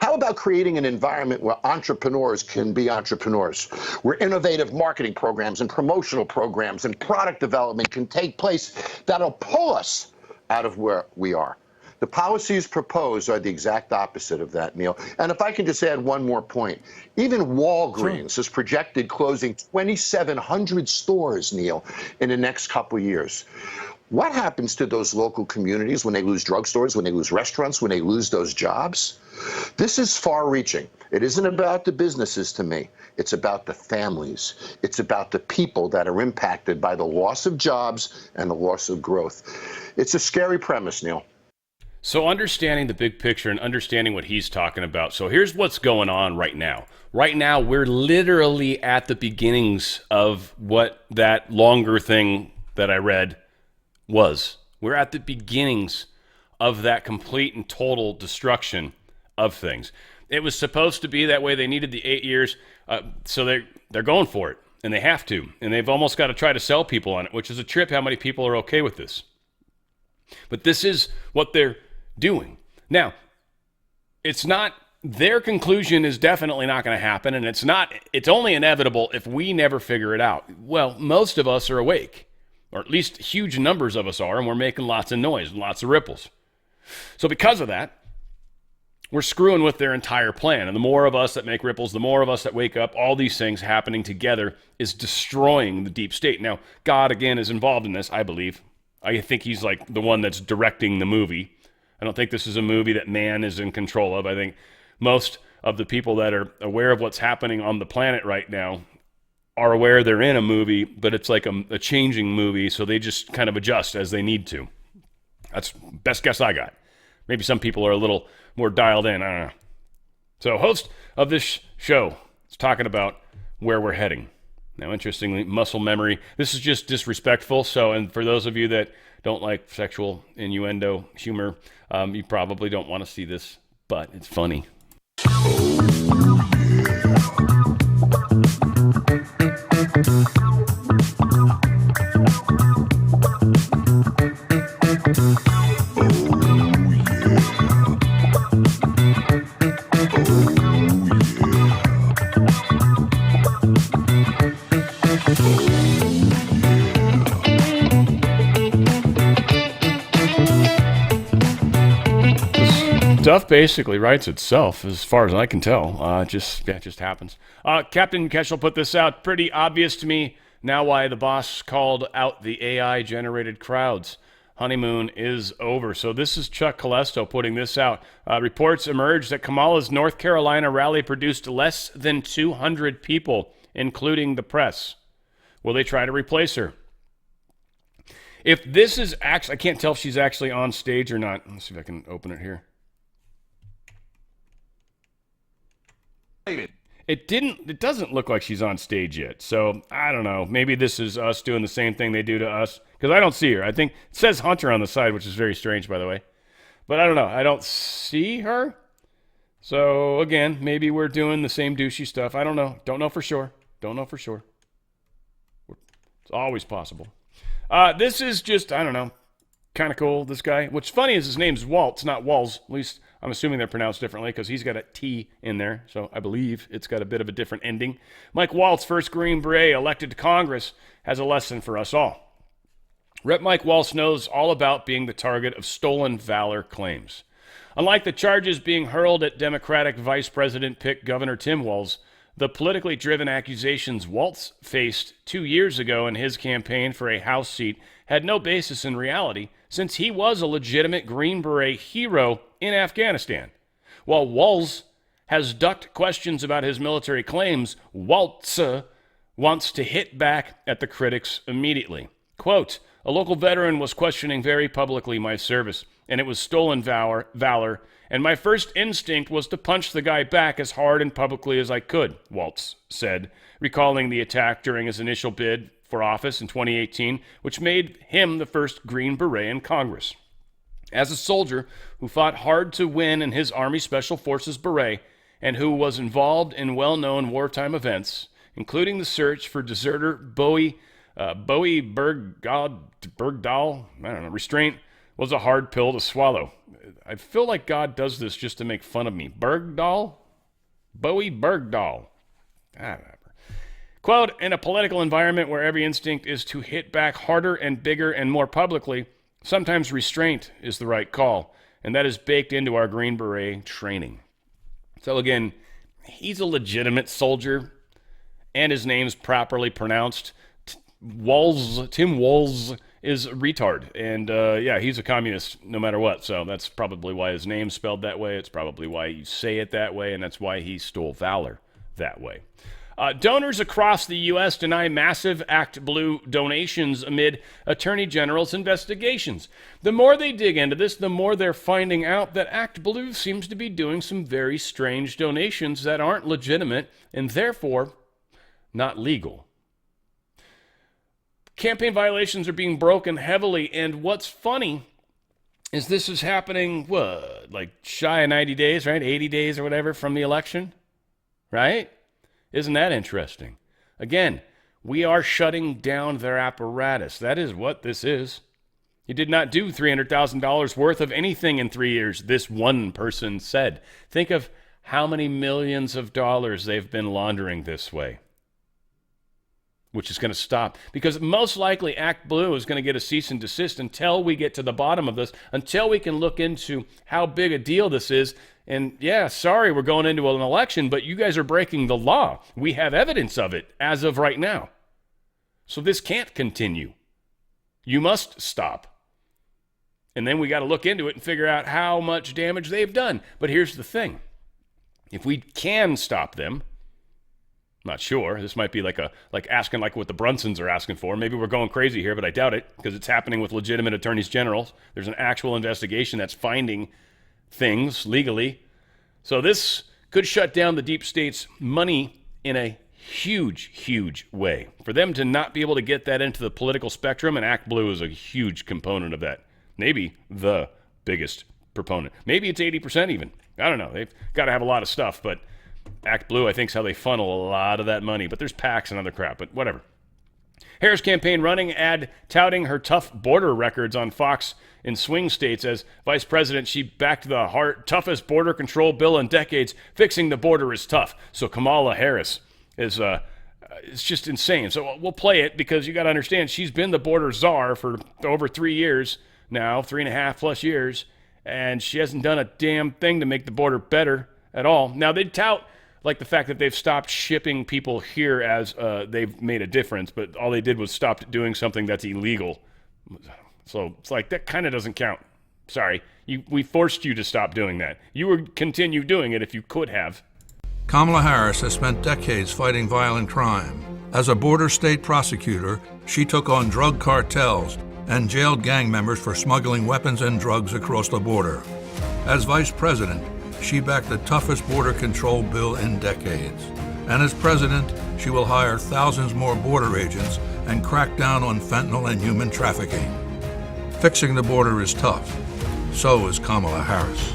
Speaker 16: How about creating an environment where entrepreneurs can be entrepreneurs, where innovative marketing programs and promotional programs and product development can take place that'll pull us out of where we are? The policies proposed are the exact opposite of that, Neil. And if I can just add one more point, even Walgreens is projected closing 2,700 stores, Neil, in the next couple of years. What happens to those local communities when they lose drugstores, when they lose restaurants, when they lose those jobs? This is far-reaching. It isn't about the businesses to me. It's about the families. It's about the people that are impacted by the loss of jobs and the loss of growth. It's a scary premise, Neil.
Speaker 1: So understanding the big picture and understanding what he's talking about. So here's what's going on right now. Right now, we're literally at the beginnings of what that longer thing that I read was. We're at the beginnings of that complete and total destruction of things. It was supposed to be that way. They needed the 8 years, so they're going for it, and they have to. And they've almost got to try to sell people on it, which is a trip how many people are okay with this. But this is what they're doing. Now, it's not, their conclusion is definitely not going to happen, and it's only inevitable if we never figure it out. Well, most of us are awake. Or at least huge numbers of us are, and we're making lots of noise and lots of ripples. So because of that, we're screwing with their entire plan. And the more of us that make ripples, the more of us that wake up, all these things happening together is destroying the deep state. Now, God, again, is involved in this, I believe. I think he's like the one that's directing the movie. I don't think this is a movie that man is in control of. I think most of the people that are aware of what's happening on the planet right now are aware they're in a movie, but it's like a changing movie, so they just kind of adjust as they need to. That's best guess I got. Maybe some people are a little more dialed in. I don't know. So host of this show is talking about where we're heading. Now, interestingly, muscle memory. This is just disrespectful. So, and for those of you that don't like sexual innuendo humor, you probably don't want to see this, but it's funny. Stuff basically writes itself, as far as I can tell. It just happens. Captain Keschel put this out. Pretty obvious to me now why the boss called out the AI-generated crowds. Honeymoon is over. So this is Chuck Calesto putting this out. Reports emerged that Kamala's North Carolina rally produced less than 200 people, including the press. Will they try to replace her? If this is actually, I can't tell if she's actually on stage or not. Let's see if I can open it here. It doesn't look like she's on stage yet. So I don't know. Maybe this is us doing the same thing they do to us. Because I don't see her. I think it says Hunter on the side, which is very strange, by the way. But I don't know. I don't see her. So again, maybe we're doing the same douchey stuff. I don't know. Don't know for sure. It's always possible. This is just, I don't know, kind of cool, this guy. What's funny is his name's Waltz, not Walls. At least I'm assuming they're pronounced differently because he's got a T in there. So I believe it's got a bit of a different ending. Mike Waltz, first Green Beret elected to Congress, has a lesson for us all. Rep. Mike Waltz knows all about being the target of stolen valor claims. Unlike the charges being hurled at Democratic Vice President pick Governor Tim Walz, the politically driven accusations Waltz faced 2 years ago in his campaign for a House seat had no basis in reality, since he was a legitimate Green Beret hero in Afghanistan. While Walz has ducked questions about his military claims, Waltz wants to hit back at the critics immediately. Quote, "A local veteran was questioning very publicly my service, and it was stolen valor, and my first instinct was to punch the guy back as hard and publicly as I could," Waltz said, recalling the attack during his initial bid for office in 2018, which made him the first Green Beret in Congress. As a soldier who fought hard to win in his Army Special Forces Beret and who was involved in well-known wartime events, including the search for deserter Bowie Bergdahl, restraint was a hard pill to swallow. I feel like God does this just to make fun of me. Bowie Bergdahl. Whatever. Quote, "In a political environment where every instinct is to hit back harder and bigger and more publicly, sometimes restraint is the right call, and that is baked into our Green Beret training." So again, he's a legitimate soldier, and his name's properly pronounced. Tim Walz is a retard, and he's a communist no matter what, so that's probably why his name's spelled that way. It's probably why you say it that way, and that's why he stole valor that way. Donors across the U.S. deny massive Act Blue donations amid Attorney General's investigations. The more they dig into this, the more they're finding out that Act Blue seems to be doing some very strange donations that aren't legitimate and therefore not legal. Campaign violations are being broken heavily, and what's funny is this is happening, like shy of 90 days, right? 80 days or whatever from the election, right? Isn't that interesting? Again, we are shutting down their apparatus. That is what this is. You did not do $300,000 worth of anything in 3 years, this one person said. Think of how many millions of dollars they've been laundering this way, which is going to stop. Because most likely Act Blue is going to get a cease and desist until we get to the bottom of this, until we can look into how big a deal this is. And yeah, sorry, we're going into an election, but you guys are breaking the law. We have evidence of it as of right now. So this can't continue. You must stop. And then we got to look into it and figure out how much damage they've done. But here's the thing. If we can stop them, not sure. This might be like asking like what the Brunsons are asking for. Maybe we're going crazy here, but I doubt it because it's happening with legitimate attorneys general. There's an actual investigation that's finding things legally. So this could shut down the deep state's money in a huge, huge way. For them to not be able to get that into the political spectrum, and Act Blue is a huge component of that. Maybe the biggest proponent. Maybe it's 80% even. I don't know. They've got to have a lot of stuff, but Act Blue, I think, is how they funnel a lot of that money. But there's PACs and other crap, but whatever. Harris campaign running ad touting her tough border records on Fox in swing states. As vice president, she backed the toughest border control bill in decades. Fixing the border is tough. So Kamala Harris is it's just insane. So we'll play it because you got to understand she's been the border czar for over 3 years now, 3.5 plus years, and she hasn't done a damn thing to make the border better at all. Now they tout like the fact that they've stopped shipping people here as they've made a difference, but all they did was stop doing something that's illegal. So it's like that kind of doesn't count. Sorry, we forced you to stop doing that. You would continue doing it if you could have.
Speaker 17: Kamala Harris has spent decades fighting violent crime. As a border state prosecutor, she took on drug cartels and jailed gang members for smuggling weapons and drugs across the border. As vice president, she backed the toughest border control bill in decades. And as president, she will hire thousands more border agents and crack down on fentanyl and human trafficking. Fixing the border is tough. So is Kamala Harris.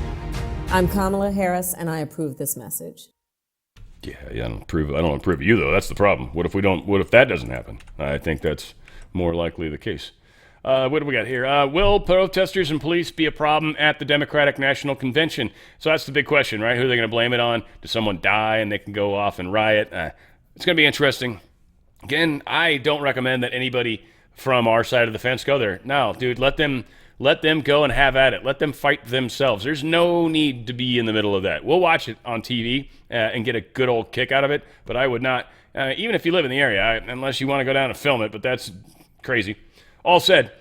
Speaker 18: I'm Kamala Harris, and I approve this message.
Speaker 1: Yeah, I don't approve of you, though. That's the problem. What if that doesn't happen? I think that's more likely the case. What do we got here? Will protesters and police be a problem at the Democratic National Convention? So that's the big question, right? Who are they going to blame it on? Does someone die and they can go off and riot? It's going to be interesting. Again, I don't recommend that anybody from our side of the fence go there. No, dude, let them go and have at it. Let them fight themselves. There's no need to be in the middle of that. We'll watch it on TV and get a good old kick out of it, but I would not, even if you live in the area, unless you want to go down and film it, but that's crazy. All said,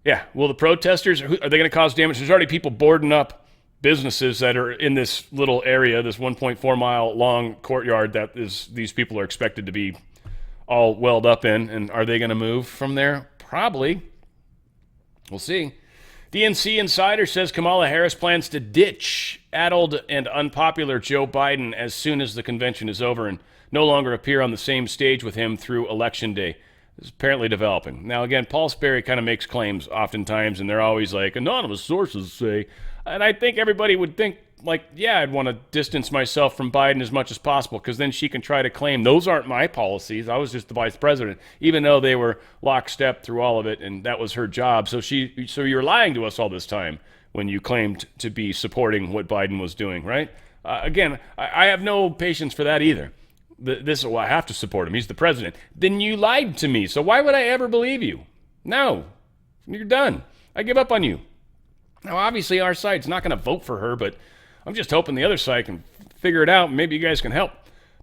Speaker 1: yeah, will the protesters, are they going to cause damage? There's already people boarding up businesses that are in this little area, this 1.4 mile long courtyard that these people are expected to be all welled up in. And are they going to move from there? Probably. We'll see. DNC Insider says Kamala Harris plans to ditch addled and unpopular Joe Biden as soon as the convention is over and no longer appear on the same stage with him through Election Day. This is apparently developing. Now, again, Paul Sperry kind of makes claims oftentimes, and they're always like, anonymous sources say. And I think everybody would think, like, yeah, I'd want to distance myself from Biden as much as possible because then she can try to claim those aren't my policies. I was just the vice president, even though they were lockstep through all of it, and that was her job. So you're lying to us all this time when you claimed to be supporting what Biden was doing, right? Again, I have no patience for that either. Well, I have to support him. He's the president. Then you lied to me. So why would I ever believe you? No, you're done. I give up on you. Now, obviously, our side's not going to vote for her, but I'm just hoping the other side can figure it out, and maybe you guys can help.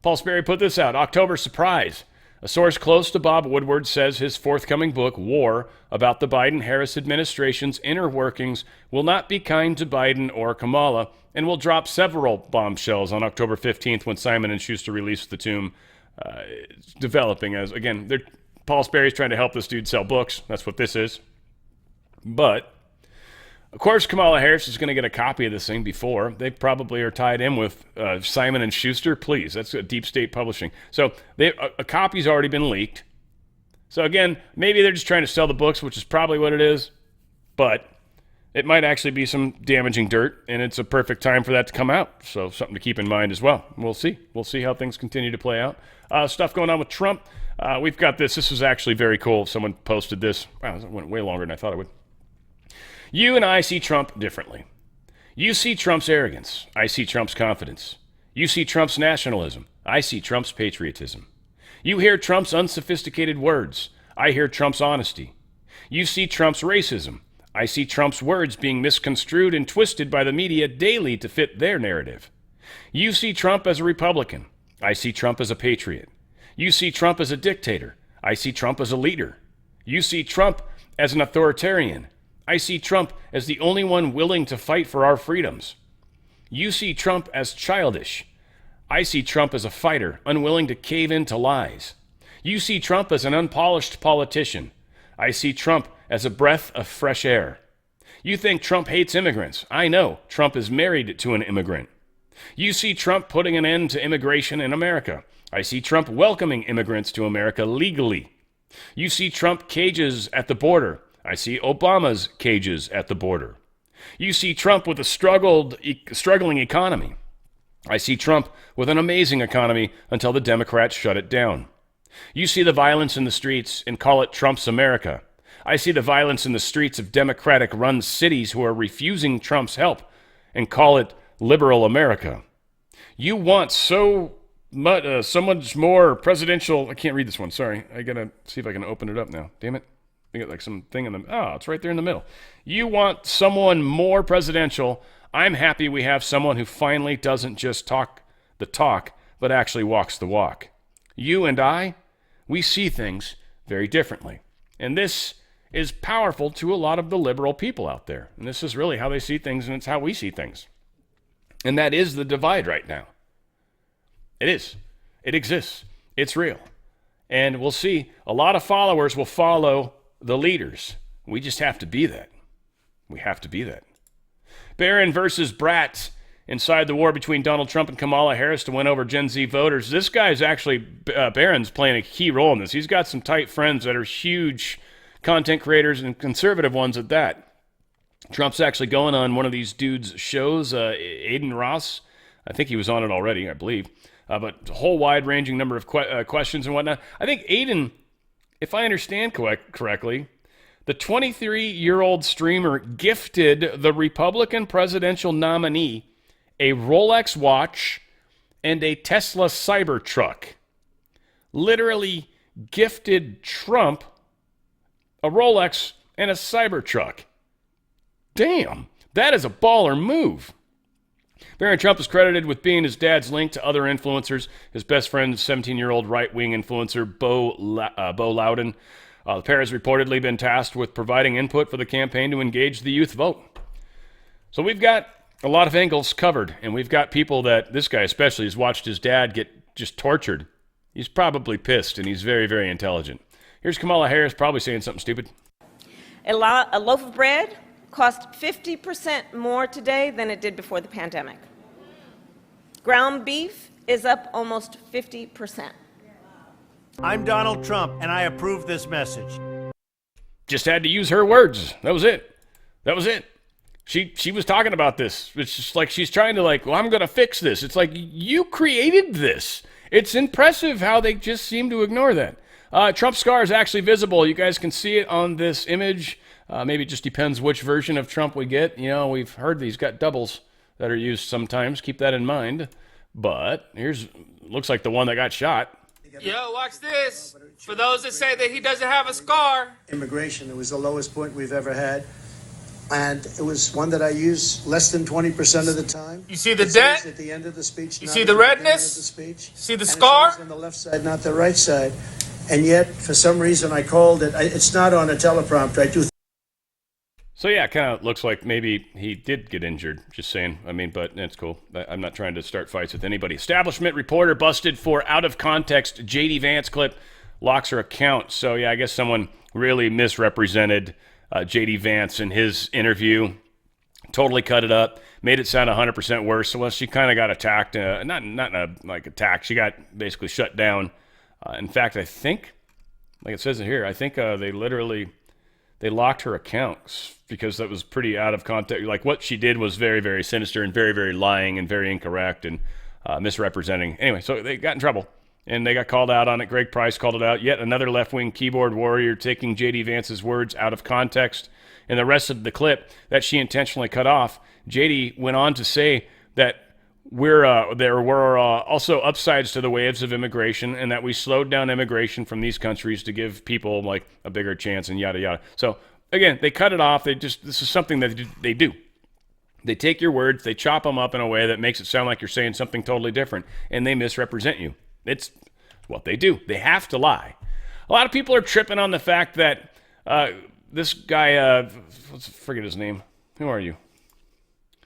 Speaker 1: Paul Sperry put this out. October surprise. A source close to Bob Woodward says his forthcoming book, War, about the Biden-Harris administration's inner workings, will not be kind to Biden or Kamala, and will drop several bombshells on October 15th when Simon & Schuster released The Tomb. It's developing as, again, Paul Sperry's trying to help this dude sell books. That's what this is. But of course, Kamala Harris is going to get a copy of this thing before. They probably are tied in with Simon & Schuster. Please, that's a deep state publishing. So a copy's already been leaked. So again, maybe they're just trying to sell the books, which is probably what it is. But it might actually be some damaging dirt, and it's a perfect time for that to come out. So something to keep in mind as well. We'll see. We'll see how things continue to play out. Stuff going on with Trump. We've got this. This was actually very cool. Someone posted this. Wow, it went way longer than I thought it would. You and I see Trump differently. You see Trump's arrogance. I see Trump's confidence. You see Trump's nationalism. I see Trump's patriotism. You hear Trump's unsophisticated words. I hear Trump's honesty. You see Trump's racism. I see Trump's words being misconstrued and twisted by the media daily to fit their narrative. You see Trump as a Republican. I see Trump as a patriot. You see Trump as a dictator. I see Trump as a leader. You see Trump as an authoritarian. I see Trump as the only one willing to fight for our freedoms. You see Trump as childish. I see Trump as a fighter, unwilling to cave in to lies. You see Trump as an unpolished politician. I see Trump as a breath of fresh air. You think Trump hates immigrants. I know Trump is married to an immigrant. You see Trump putting an end to immigration in America. I see Trump welcoming immigrants to America legally. You see Trump cages at the border. I see Obama's cages at the border. You see Trump with a struggling economy. I see Trump with an amazing economy until the Democrats shut it down. You see the violence in the streets and call it Trump's America. I see the violence in the streets of Democratic-run cities who are refusing Trump's help and call it liberal America. You want so much more presidential... I can't read this one, sorry. I gotta see if I can open it up now. Damn it. I got like some thing in the... Oh, it's right there in the middle. You want someone more presidential. I'm happy we have someone who finally doesn't just talk the talk, but actually walks the walk. You and I, we see things very differently. And this is powerful to a lot of the liberal people out there. And this is really how they see things, and it's how we see things. And that is the divide right now. It is. It exists. It's real. And we'll see. A lot of followers will follow the leaders. We just have to be that. We have to be that. Barron versus Bratz inside the war between Donald Trump and Kamala Harris to win over Gen Z voters. This guy's actually, Barron's playing a key role in this. He's got some tight friends that are huge content creators and conservative ones at that. Trump's actually going on one of these dudes' shows, Aiden Ross. I think he was on it already, I believe. But a whole wide-ranging number of questions and whatnot. I think Aiden, if I understand correctly, the 23-year-old streamer gifted the Republican presidential nominee a Rolex watch and a Tesla Cybertruck. Literally gifted Trump a Rolex and a Cybertruck. Damn, that is a baller move. Barron Trump is credited with being his dad's link to other influencers. His best friend is 17-year-old right-wing influencer Bo Loudon. The pair has reportedly been tasked with providing input for the campaign to engage the youth vote. So we've got a lot of angles covered, and we've got people that, this guy especially, has watched his dad get just tortured. He's probably pissed, and he's very, very intelligent. Here's Kamala Harris probably saying something stupid.
Speaker 7: A loaf of bread costs 50% more today than it did before the pandemic. Ground beef is up almost 50%.
Speaker 19: I'm Donald Trump, and I approve this message.
Speaker 1: Just had to use her words. That was it. She was talking about this. It's just like she's trying to well, I'm going to fix this. It's like, you created this. It's impressive how they just seem to ignore that. Trump's scar is actually visible. You guys can see it on this image. Maybe it just depends which version of Trump we get. You know, we've heard he's got doubles that are used sometimes. Keep that in mind. But looks like the one that got shot.
Speaker 20: Yo, watch this. For those that say that he doesn't have a scar.
Speaker 21: Immigration, it was the lowest point we've ever had. And it was one that I used less than 20% of the time.
Speaker 20: You see the dent?
Speaker 21: At the end of the speech.
Speaker 20: You see the redness? See the scar?
Speaker 21: On the left side, not the right side. And yet, for some reason, I called it. It's not on a teleprompter. I do.
Speaker 1: So yeah, it kind of looks like maybe he did get injured. Just saying. I mean, but it's cool. I'm not trying to start fights with anybody. Establishment reporter busted for out-of-context J.D. Vance clip, locks her account. So yeah, I guess someone really misrepresented J.D. Vance in his interview. Totally cut it up. Made it sound 100% worse. So well, she kind of got attacked. Not attacked. She got basically shut down. In fact, I think, like it says it here, I think they locked her account because that was pretty out of context. Like what she did was very, very sinister and very, very lying and very incorrect and misrepresenting. Anyway, so they got in trouble and they got called out on it. Greg Price called it out. Yet another left-wing keyboard warrior taking J.D. Vance's words out of context. In the rest of the clip that she intentionally cut off, J.D. went on to say that there were also upsides to the waves of immigration and that we slowed down immigration from these countries to give people like a bigger chance and yada, yada. So again, they cut it off. This is something that they do. They take your words, they chop them up in a way that makes it sound like you're saying something totally different, and they misrepresent you. It's what they do. They have to lie. A lot of people are tripping on the fact that this guy, forget his name. Who are you?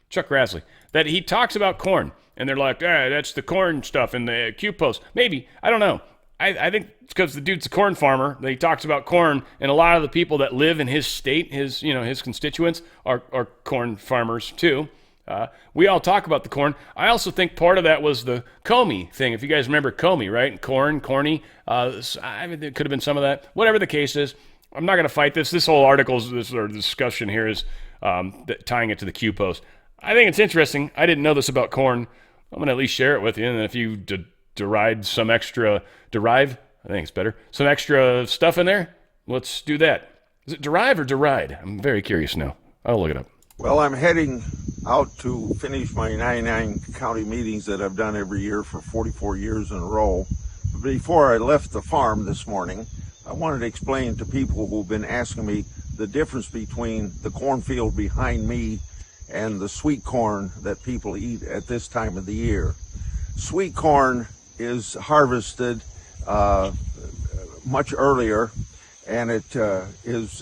Speaker 1: Chuck Grassley. That he talks about corn, and they're like, that's the corn stuff in the Q post. Maybe. I don't know. I think it's because the dude's a corn farmer that he talks about corn, and a lot of the people that live in his state, his constituents, are corn farmers too. We all talk about the corn. I also think part of that was the Comey thing. If you guys remember Comey, right? Corny. I mean, there could have been some of that. Whatever the case is, I'm not going to fight this. This whole discussion here is tying it to the Q post. I think it's interesting. I didn't know this about corn. I'm going to at least share it with you. And if you derive, I think it's better, some extra stuff in there, let's do that. Is it derive or deride? I'm very curious now. I'll look it up.
Speaker 22: Well, I'm heading out to finish my 99 county meetings that I've done every year for 44 years in a row. But before I left the farm this morning, I wanted to explain to people who've been asking me the difference between the cornfield behind me and the sweet corn that people eat at this time of the year. Sweet corn is harvested much earlier, and it has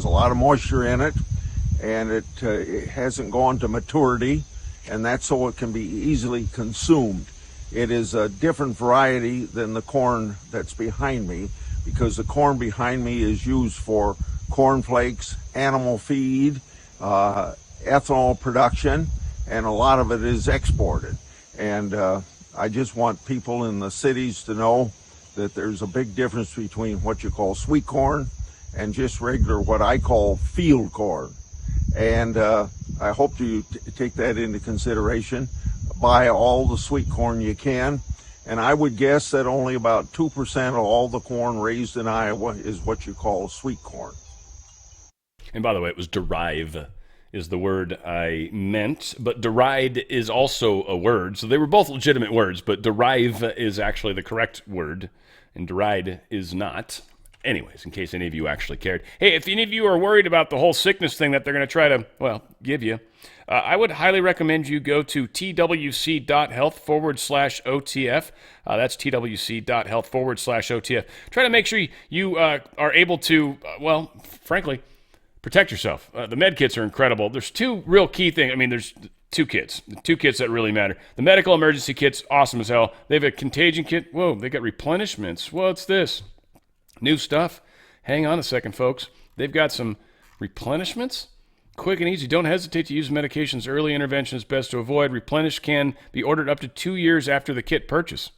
Speaker 22: a lot of moisture in it, and it hasn't gone to maturity, and that's so it can be easily consumed. It is a different variety than the corn that's behind me, because the corn behind me is used for cornflakes, animal feed, ethanol production, and a lot of it is exported. And I just want people in the cities to know that there's a big difference between what you call sweet corn and just regular, what I call field corn. And I hope you take that into consideration. Buy all the sweet corn you can. And I would guess that only about 2% of all the corn raised in Iowa is what you call sweet corn.
Speaker 1: And by the way, it was derive is the word I meant, but deride is also a word. So they were both legitimate words, but derive is actually the correct word, and deride is not. Anyways, in case any of you actually cared. Hey, if any of you are worried about the whole sickness thing that they're going to try to, give you, I would highly recommend you go to twc.health/OTF. That's twc.health/OTF. Try to make sure you are able to, frankly, protect yourself. The med kits are incredible. There's two real key things. I mean, there's two kits that really matter. The medical emergency kit's awesome as hell. They have a contagion kit. Whoa, they got replenishments. What's this? New stuff. Hang on a second, folks. They've got some replenishments. Quick and easy. Don't hesitate to use medications. Early intervention is best to avoid. Replenish can be ordered up to 2 years after the kit purchase.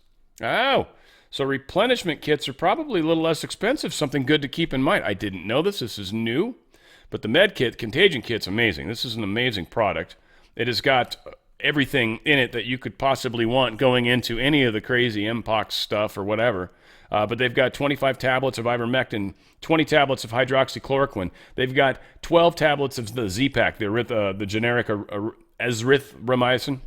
Speaker 1: Oh, so replenishment kits are probably a little less expensive. Something good to keep in mind. I didn't know this. This is new. But the med kit, contagion kit's amazing. This is an amazing product. It has got everything in it that you could possibly want going into any of the crazy Mpox stuff or whatever. But they've got 25 tablets of ivermectin, 20 tablets of hydroxychloroquine. They've got 12 tablets of the Z-Pak, the generic azithromycin.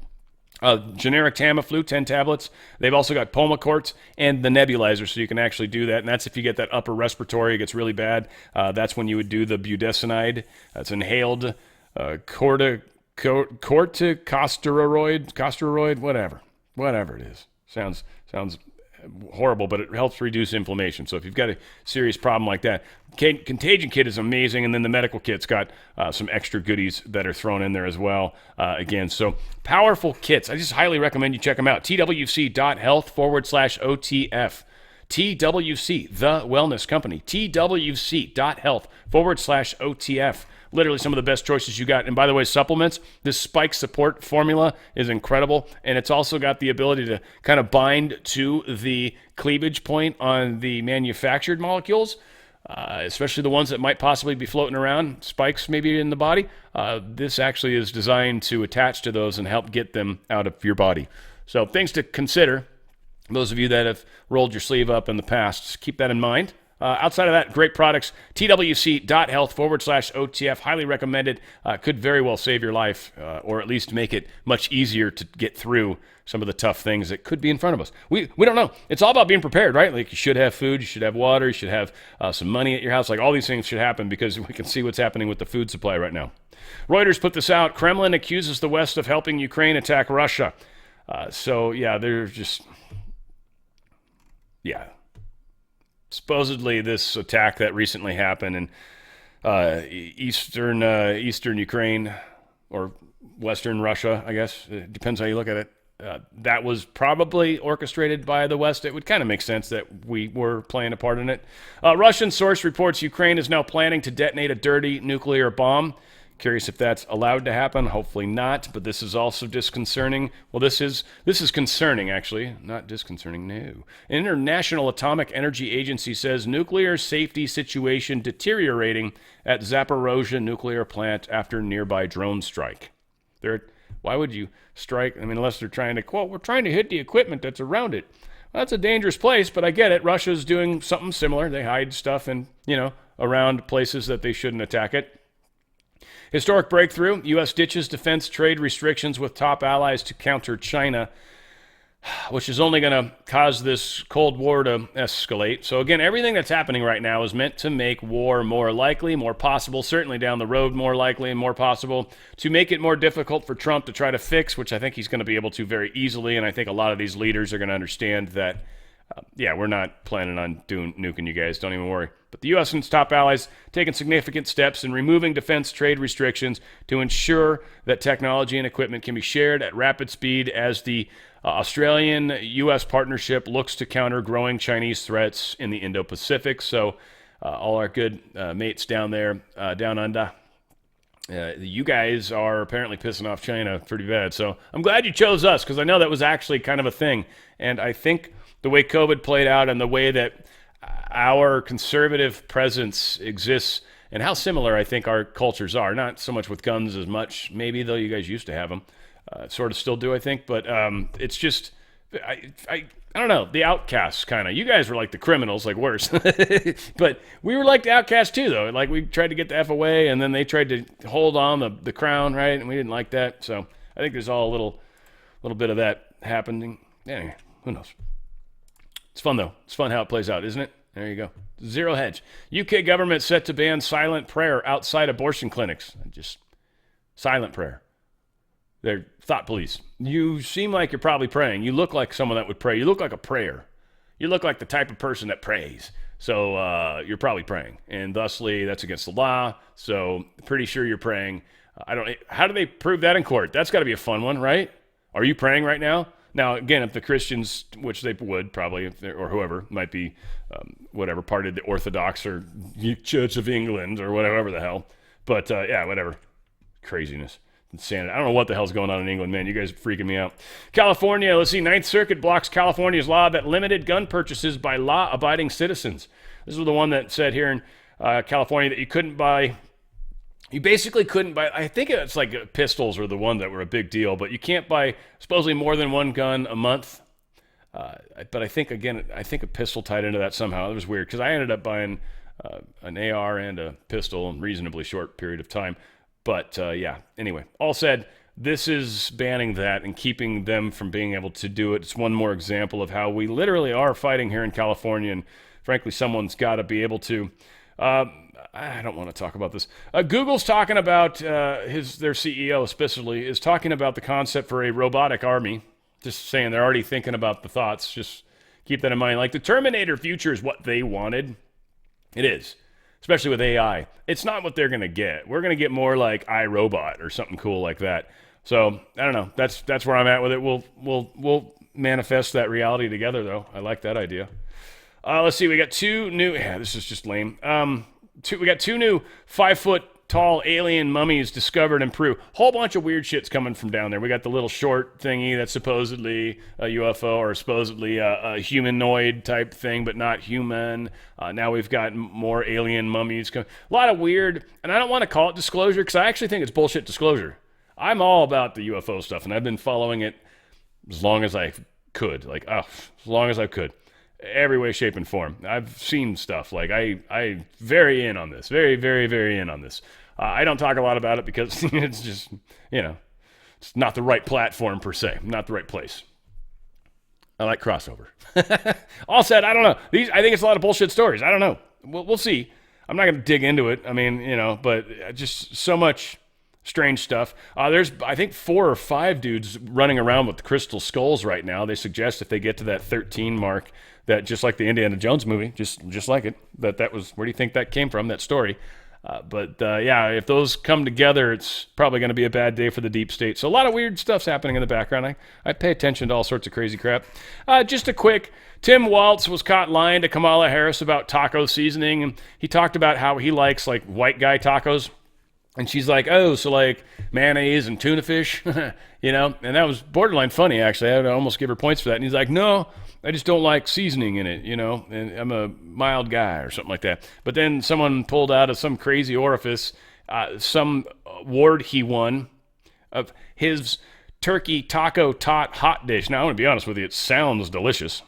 Speaker 1: Generic Tamiflu, 10 tablets. They've also got Pulmicort and the nebulizer, so you can actually do that. And that's if you get that upper respiratory, it gets really bad. That's when you would do the budesonide. That's inhaled corticosteroid, whatever it is. Sounds horrible, but it helps reduce inflammation. So if you've got a serious problem like that, contagion kit is amazing, and then the medical kit's got some extra goodies that are thrown in there as well. Again, so powerful kits. I just highly recommend you check them out. twc.health/OTF. TWC, the wellness company. twc.health/OTF. Literally some of the best choices you got. And by the way, supplements, this spike support formula is incredible. And it's also got the ability to kind of bind to the cleavage point on the manufactured molecules, especially the ones that might possibly be floating around, spikes maybe in the body. This actually is designed to attach to those and help get them out of your body. So things to consider. Those of you that have rolled your sleeve up in the past, just keep that in mind. Outside of that, great products, twc.health/OTF, highly recommended, could very well save your life, or at least make it much easier to get through some of the tough things that could be in front of us. We don't know. It's all about being prepared, right? Like you should have food, you should have water, you should have some money at your house. Like all these things should happen because we can see what's happening with the food supply right now. Reuters put this out. Kremlin accuses the West of helping Ukraine attack Russia. They're just... Yeah. Supposedly, this attack that recently happened in eastern Ukraine, or western Russia, I guess. It depends how you look at it. That was probably orchestrated by the West. It would kind of make sense that we were playing a part in it. Russian source reports Ukraine is now planning to detonate a dirty nuclear bomb. Curious if that's allowed to happen. Hopefully not, but this is also disconcerting. Well, this is concerning, actually, not disconcerting, no. International Atomic Energy Agency says nuclear safety situation deteriorating at Zaporozhye nuclear plant after nearby drone strike. Why would you strike? I mean, unless they're trying to, quote, we're trying to hit the equipment that's around it. Well, that's a dangerous place, but I get it. Russia's doing something similar. They hide stuff around places that they shouldn't attack it. Historic breakthrough. U.S. ditches defense trade restrictions with top allies to counter China, which is only going to cause this Cold War to escalate. So again, everything that's happening right now is meant to make war more likely, more possible, certainly down the road more likely and more possible, to make it more difficult for Trump to try to fix, which I think he's going to be able to very easily. And I think a lot of these leaders are going to understand that, we're not planning on nuking you guys. Don't even worry. But the U.S. and its top allies taking significant steps in removing defense trade restrictions to ensure that technology and equipment can be shared at rapid speed as the Australian-U.S. partnership looks to counter growing Chinese threats in the Indo-Pacific. So all our good mates down there, down under, You guys are apparently pissing off China pretty bad. So I'm glad you chose us, because I know that was actually kind of a thing. And I think the way COVID played out and the way that our conservative presence exists and how similar I think our cultures are, not so much with guns as much, maybe, though you guys used to have them, sort of still do, I think. But it's just, I don't know, the outcasts kind of. You guys were like the criminals, like worse. But we were like the outcasts too, though. Like we tried to get the F away, and then they tried to hold on the crown, right? And we didn't like that. So I think there's all a little bit of that happening. Anyway, who knows? It's fun, though. It's fun how it plays out, isn't it? There you go. Zero hedge. UK government set to ban silent prayer outside abortion clinics. Just silent prayer. They're thought police. You seem like you're probably praying. You look like someone that would pray. You look like a prayer. You look like the type of person that prays. So you're probably praying. And thusly, that's against the law. So pretty sure you're praying. How do they prove that in court? That's got to be a fun one, right? Are you praying right now? Now, again, if the Christians, which they would probably, or whoever, might be, whatever, part of the Orthodox or Church of England or whatever the hell. But, yeah, whatever. Craziness. Insanity. I don't know what the hell's going on in England, man. You guys are freaking me out. California, let's see. Ninth Circuit blocks California's law that limited gun purchases by law-abiding citizens. This was the one that said here in California that you basically couldn't buy, I think it's like pistols were the one that were a big deal, but you can't buy supposedly more than one gun a month. But I think a pistol tied into that somehow. It was weird because I ended up buying an AR and a pistol in a reasonably short period of time. But yeah, anyway, all said, this is banning that and keeping them from being able to do it. It's one more example of how we literally are fighting here in California. And frankly, someone's got to be able to. I don't want to talk about this. Google's talking about their CEO especially is talking about the concept for a robotic army. Just saying they're already thinking about the thoughts. Just keep that in mind. Like the Terminator future is what they wanted. It is, especially with AI. It's not what they're going to get. We're going to get more like iRobot or something cool like that. So I don't know. That's where I'm at with it. We'll manifest that reality together, though. I like that idea. Let's see. We got two new. Yeah, this is just lame. We got two new 5-foot-tall alien mummies discovered in Peru. Whole bunch of weird shit's coming from down there. We got the little short thingy that's supposedly a UFO or supposedly a humanoid type thing, but not human. Now we've got more alien mummies. A lot of weird, and I don't want to call it disclosure because I actually think it's bullshit disclosure. I'm all about the UFO stuff, and I've been following it as long as I could. As long as I could. Every way, shape, and form. I've seen stuff. Like, I very in on this. Very, very, very in on this. I don't talk a lot about it because it's just, it's not the right platform per se. Not the right place. I like crossover. All said, I don't know. I think it's a lot of bullshit stories. I don't know. We'll see. I'm not going to dig into it. I mean, but just so much strange stuff. There's, I think, 4 or 5 dudes running around with crystal skulls right now. They suggest if they get to that 13 mark, that just like the Indiana Jones movie, just like it, that was, where do you think that came from, that story? Yeah, if those come together, it's probably going to be a bad day for the deep state. So a lot of weird stuff's happening in the background. I pay attention to all sorts of crazy crap. Just a quick, Tim Waltz was caught lying to Kamala Harris about taco seasoning, and he talked about how he likes like white guy tacos. And she's like, oh, so like mayonnaise and tuna fish, and that was borderline funny, actually. I would almost give her points for that. And he's like, no, I just don't like seasoning in it, and I'm a mild guy or something like that. But then someone pulled out of some crazy orifice some award he won of his turkey taco tot hot dish. Now, I want to be honest with you, it sounds delicious.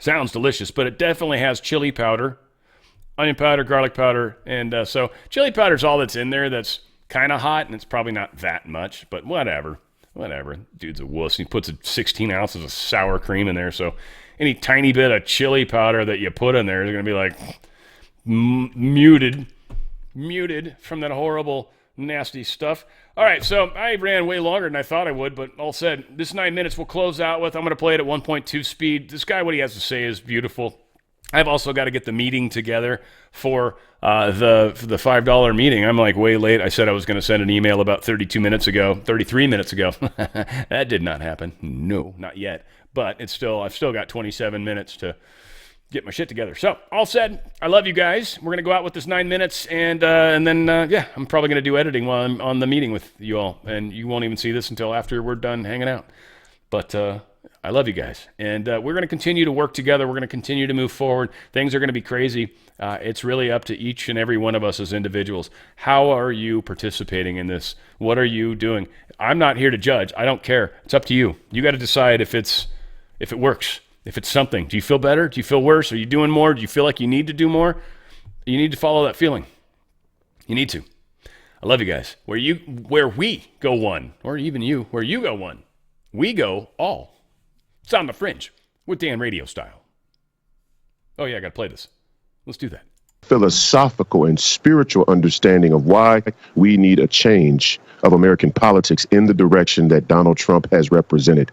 Speaker 1: But it definitely has chili powder, onion powder, garlic powder, and so chili powder is all that's in there that's kind of hot, and it's probably not that much, but whatever. Dude's a wuss. He puts 16 ounces of sour cream in there, so any tiny bit of chili powder that you put in there is going to be like muted from that horrible, nasty stuff. All right, so I ran way longer than I thought I would, but all said, this 9 minutes we'll close out with. I'm going to play it at 1.2 speed. This guy, what he has to say is beautiful. I've also got to get the meeting together for the $5 meeting. I'm like way late. I said I was going to send an email about 33 minutes ago. That did not happen. No, not yet. But I've still got 27 minutes to get my shit together. So, all said, I love you guys. We're going to go out with this 9 minutes, and then, I'm probably going to do editing while I'm on the meeting with you all, and you won't even see this until after we're done hanging out. But I love you guys, and we're going to continue to work together. We're going to continue to move forward. Things are going to be crazy. It's really up to each and every one of us as individuals. How are you participating in this? What are you doing? I'm not here to judge. I don't care. It's up to you. You got to decide if it works. If it's something. Do you feel better? Do you feel worse? Are you doing more? Do you feel like you need to do more? You need to follow that feeling. You need to. I love you guys. Where we go one, or even you, where you go one, we go all. It's on the Fringe with Dan Radio style. Oh yeah, I got to play this. Let's do that.
Speaker 2: Philosophical and spiritual understanding of why we need a change of American politics in the direction that Donald Trump has represented.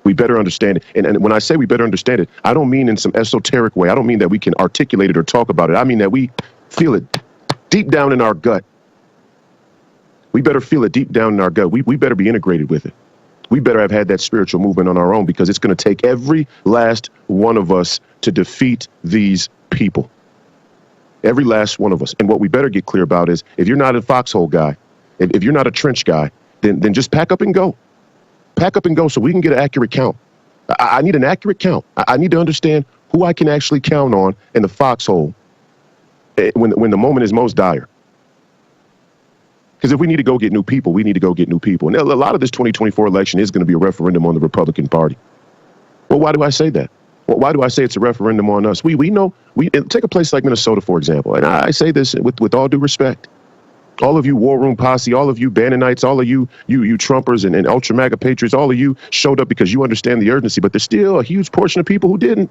Speaker 2: We better understand it. And when I say we better understand it, I don't mean in some esoteric way. I don't mean that we can articulate it or talk about it. I mean that we feel it deep down in our gut. We better feel it deep down in our gut. We better be integrated with it. We better have had that spiritual movement on our own, because it's going to take every last one of us to defeat these people. Every last one of us. And what we better get clear about is, if you're not a foxhole guy, if you're not a trench guy, then just pack up and go. Pack up and go so we can get an accurate count. I need an accurate count. I need to understand who I can actually count on in the foxhole when the moment is most dire. Because if we need to go get new people, we need to go get new people. And a lot of this 2024 election is going to be a referendum on the Republican Party. Well, why do I say that? Well, why do I say it's a referendum on us? We know, take a place like Minnesota, for example, and I say this with all due respect. All of you War Room Posse, all of you Bannonites, all of you Trumpers and Ultra MAGA Patriots, all of you showed up because you understand the urgency, but there's still a huge portion of people who didn't.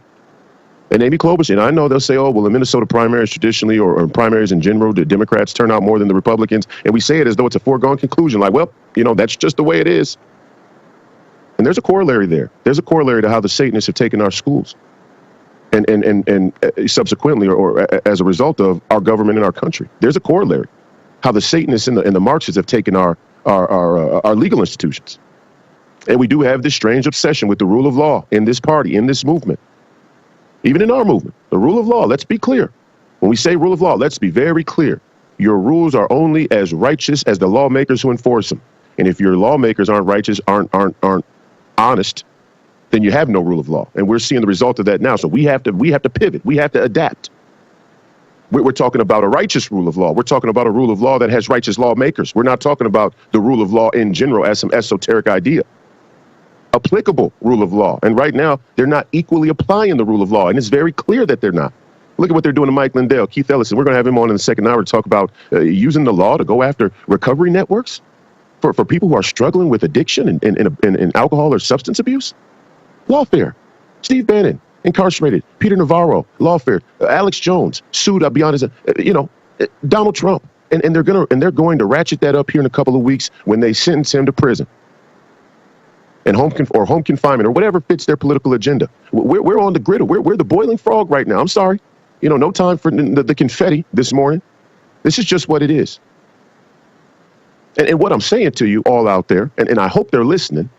Speaker 2: And Amy Klobuchar, I know they'll say, oh, well, the Minnesota primaries traditionally, or primaries in general, the Democrats turn out more than the Republicans. And we say it as though it's a foregone conclusion, like, well, that's just the way it is. And there's a corollary there. There's a corollary to how the Satanists have taken our schools. And subsequently, or as a result of our government and our country. There's a corollary. How the Satanists and the Marxists have taken our legal institutions. And we do have this strange obsession with the rule of law in this party, in this movement. Even in our movement, the rule of law, let's be clear. When we say rule of law, let's be very clear. Your rules are only as righteous as the lawmakers who enforce them. And if your lawmakers aren't righteous, aren't honest, then you have no rule of law. And we're seeing the result of that now. So we have to pivot. We have to adapt. We're talking about a righteous rule of law. We're talking about a rule of law that has righteous lawmakers. We're not talking about the rule of law in general as some esoteric idea. Applicable rule of law. And right now, they're not equally applying the rule of law. And it's very clear that they're not. Look at what they're doing to Mike Lindell, Keith Ellison. We're going to have him on in the second hour to talk about using the law to go after recovery networks for people who are struggling with addiction and alcohol or substance abuse. Lawfare. Steve Bannon. Incarcerated. Peter Navarro, lawfare. Alex Jones, sued up beyond his, Donald Trump. And they're going to ratchet that up here in a couple of weeks when they sentence him to prison. And home confinement or whatever fits their political agenda. We're on the griddle. We're the boiling frog right now. I'm sorry. No time for the confetti this morning. This is just what it is. And what I'm saying to you all out there, and I hope they're listening,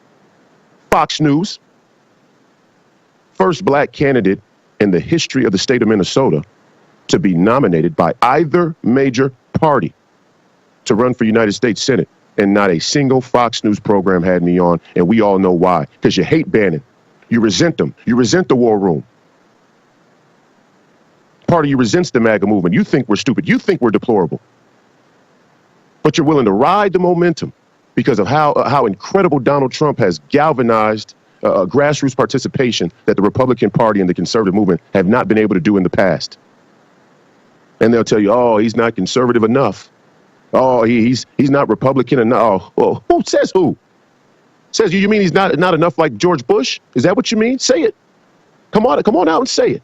Speaker 2: Fox News, first black candidate in the history of the state of Minnesota to be nominated by either major party to run for United States Senate. And not a single Fox News program had me on. And we all know why. Because you hate Bannon. You resent them. You resent the War Room. Part of you resents the MAGA movement. You think we're stupid. You think we're deplorable. But you're willing to ride the momentum because of how incredible Donald Trump has galvanized grassroots participation that the Republican Party and the conservative movement have not been able to do in the past. And they'll tell you, oh, he's not conservative enough. Oh, he's not Republican enough. Oh, who says who? Says you mean he's not enough like George Bush? Is that what you mean? Say it. Come on out and say it.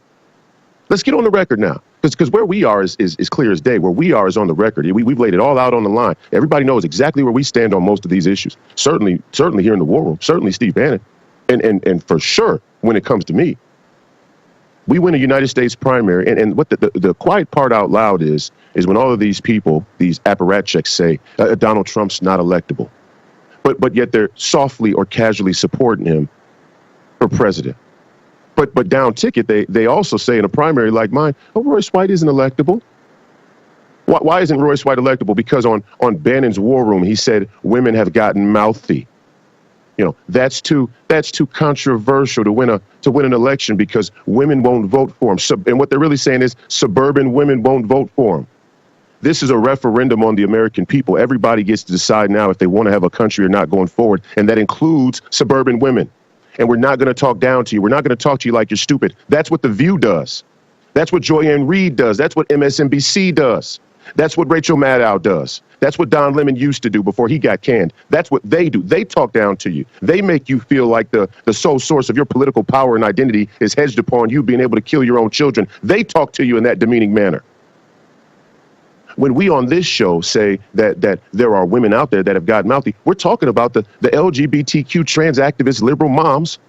Speaker 2: Let's get on the record now. Because where we are is clear as day. Where we are is on the record. We've laid it all out on the line. Everybody knows exactly where we stand on most of these issues. Certainly here in the War Room. Certainly Steve Bannon. And for sure, when it comes to me, we win a United States primary. And what the quiet part out loud is when all of these people, these apparatchiks say Donald Trump's not electable. But yet they're softly or casually supporting him for president. But down ticket, they also say in a primary like mine, oh, Royce White isn't electable. Why isn't Royce White electable? Because on Bannon's War Room, he said women have gotten mouthy. You know, that's too controversial to win an election because women won't vote for him. And what they're really saying is suburban women won't vote for him. This is a referendum on the American people. Everybody gets to decide now if they want to have a country or not going forward, and that includes suburban women. And we're not going to talk down to you. We're not going to talk to you like you're stupid. That's what The View does. That's what Joyanne Reed does. That's what MSNBC does. That's what Rachel Maddow does. That's what Don Lemon used to do before he got canned. That's what they do. They talk down to you. They make you feel like the sole source of your political power and identity is hedged upon you being able to kill your own children. They talk to you in that demeaning manner. When we on this show say that there are women out there that have gotten mouthy, we're talking about the LGBTQ trans activist liberal moms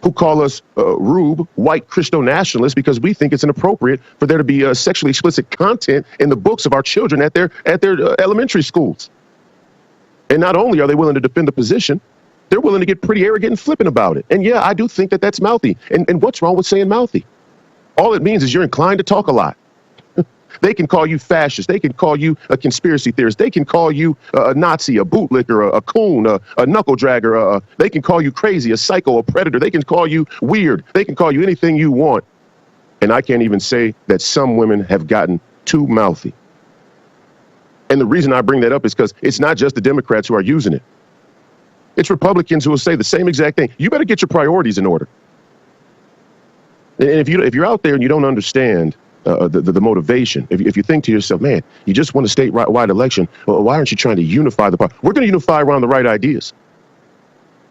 Speaker 2: who call us rube, white Christo nationalists because we think it's inappropriate for there to be sexually explicit content in the books of our children at their elementary schools. And not only are they willing to defend the position, they're willing to get pretty arrogant and flippant about it. And yeah, I do think that that's mouthy. And what's wrong with saying mouthy? All it means is you're inclined to talk a lot. They can call you fascist. They can call you a conspiracy theorist. They can call you a Nazi, a bootlicker, a coon, a knuckle dragger. They can call you crazy, a psycho, a predator. They can call you weird. They can call you anything you want. And I can't even say that some women have gotten too mouthy. And the reason I bring that up is because it's not just the Democrats who are using it. It's Republicans who will say the same exact thing. You better get your priorities in order. And if you're out there and you don't understand the motivation, if you think to yourself, man, you just want a statewide election, well, why aren't you trying to unify the party? We're going to unify around the right ideas.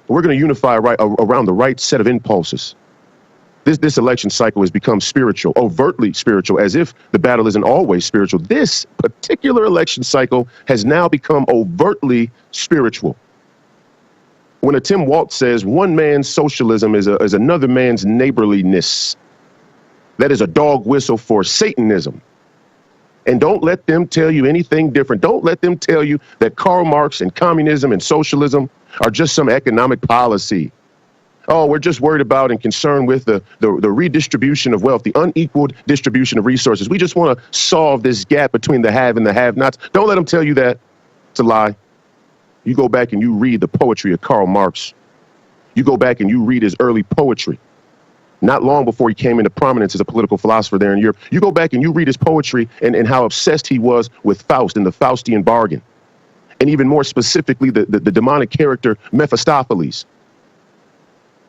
Speaker 2: We're going to unify around the right set of impulses. This election cycle has become spiritual, overtly spiritual, as if the battle isn't always spiritual. This particular election cycle has now become overtly spiritual. When a Tim Waltz says one man's socialism is another man's neighborliness, that is a dog whistle for Satanism. And don't let them tell you anything different. Don't let them tell you that Karl Marx and communism and socialism are just some economic policy. Oh, we're just worried about and concerned with the redistribution of wealth, the unequaled distribution of resources. We just want to solve this gap between the have and the have-nots. Don't let them tell you that. It's a lie. You go back and you read the poetry of Karl Marx. You go back and you read his early poetry. Not long before he came into prominence as a political philosopher there in Europe. You go back and you read his poetry and how obsessed he was with Faust and the Faustian bargain. And even more specifically, the demonic character Mephistopheles.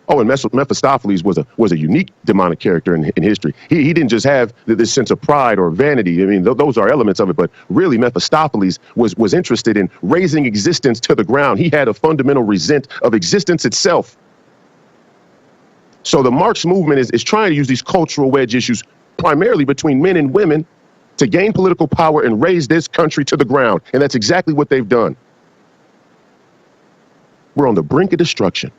Speaker 2: Oh, and Mephistopheles was a unique demonic character in history. He didn't just have this sense of pride or vanity. I mean, those are elements of it, but really Mephistopheles was interested in raising existence to the ground. He had a fundamental resent of existence itself. So the Marx movement is trying to use these cultural wedge issues primarily between men and women to gain political power and raise this country to the ground. And that's exactly what they've done. We're on the brink of destruction.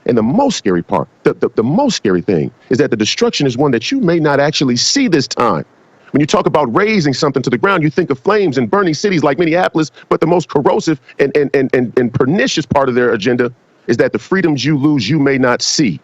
Speaker 2: And the most scary part, the most scary thing is that the destruction is one that you may not actually see this time. When you talk about raising something to the ground, you think of flames and burning cities like Minneapolis, but the most corrosive and pernicious part of their agenda is that the freedoms you lose, you may not see.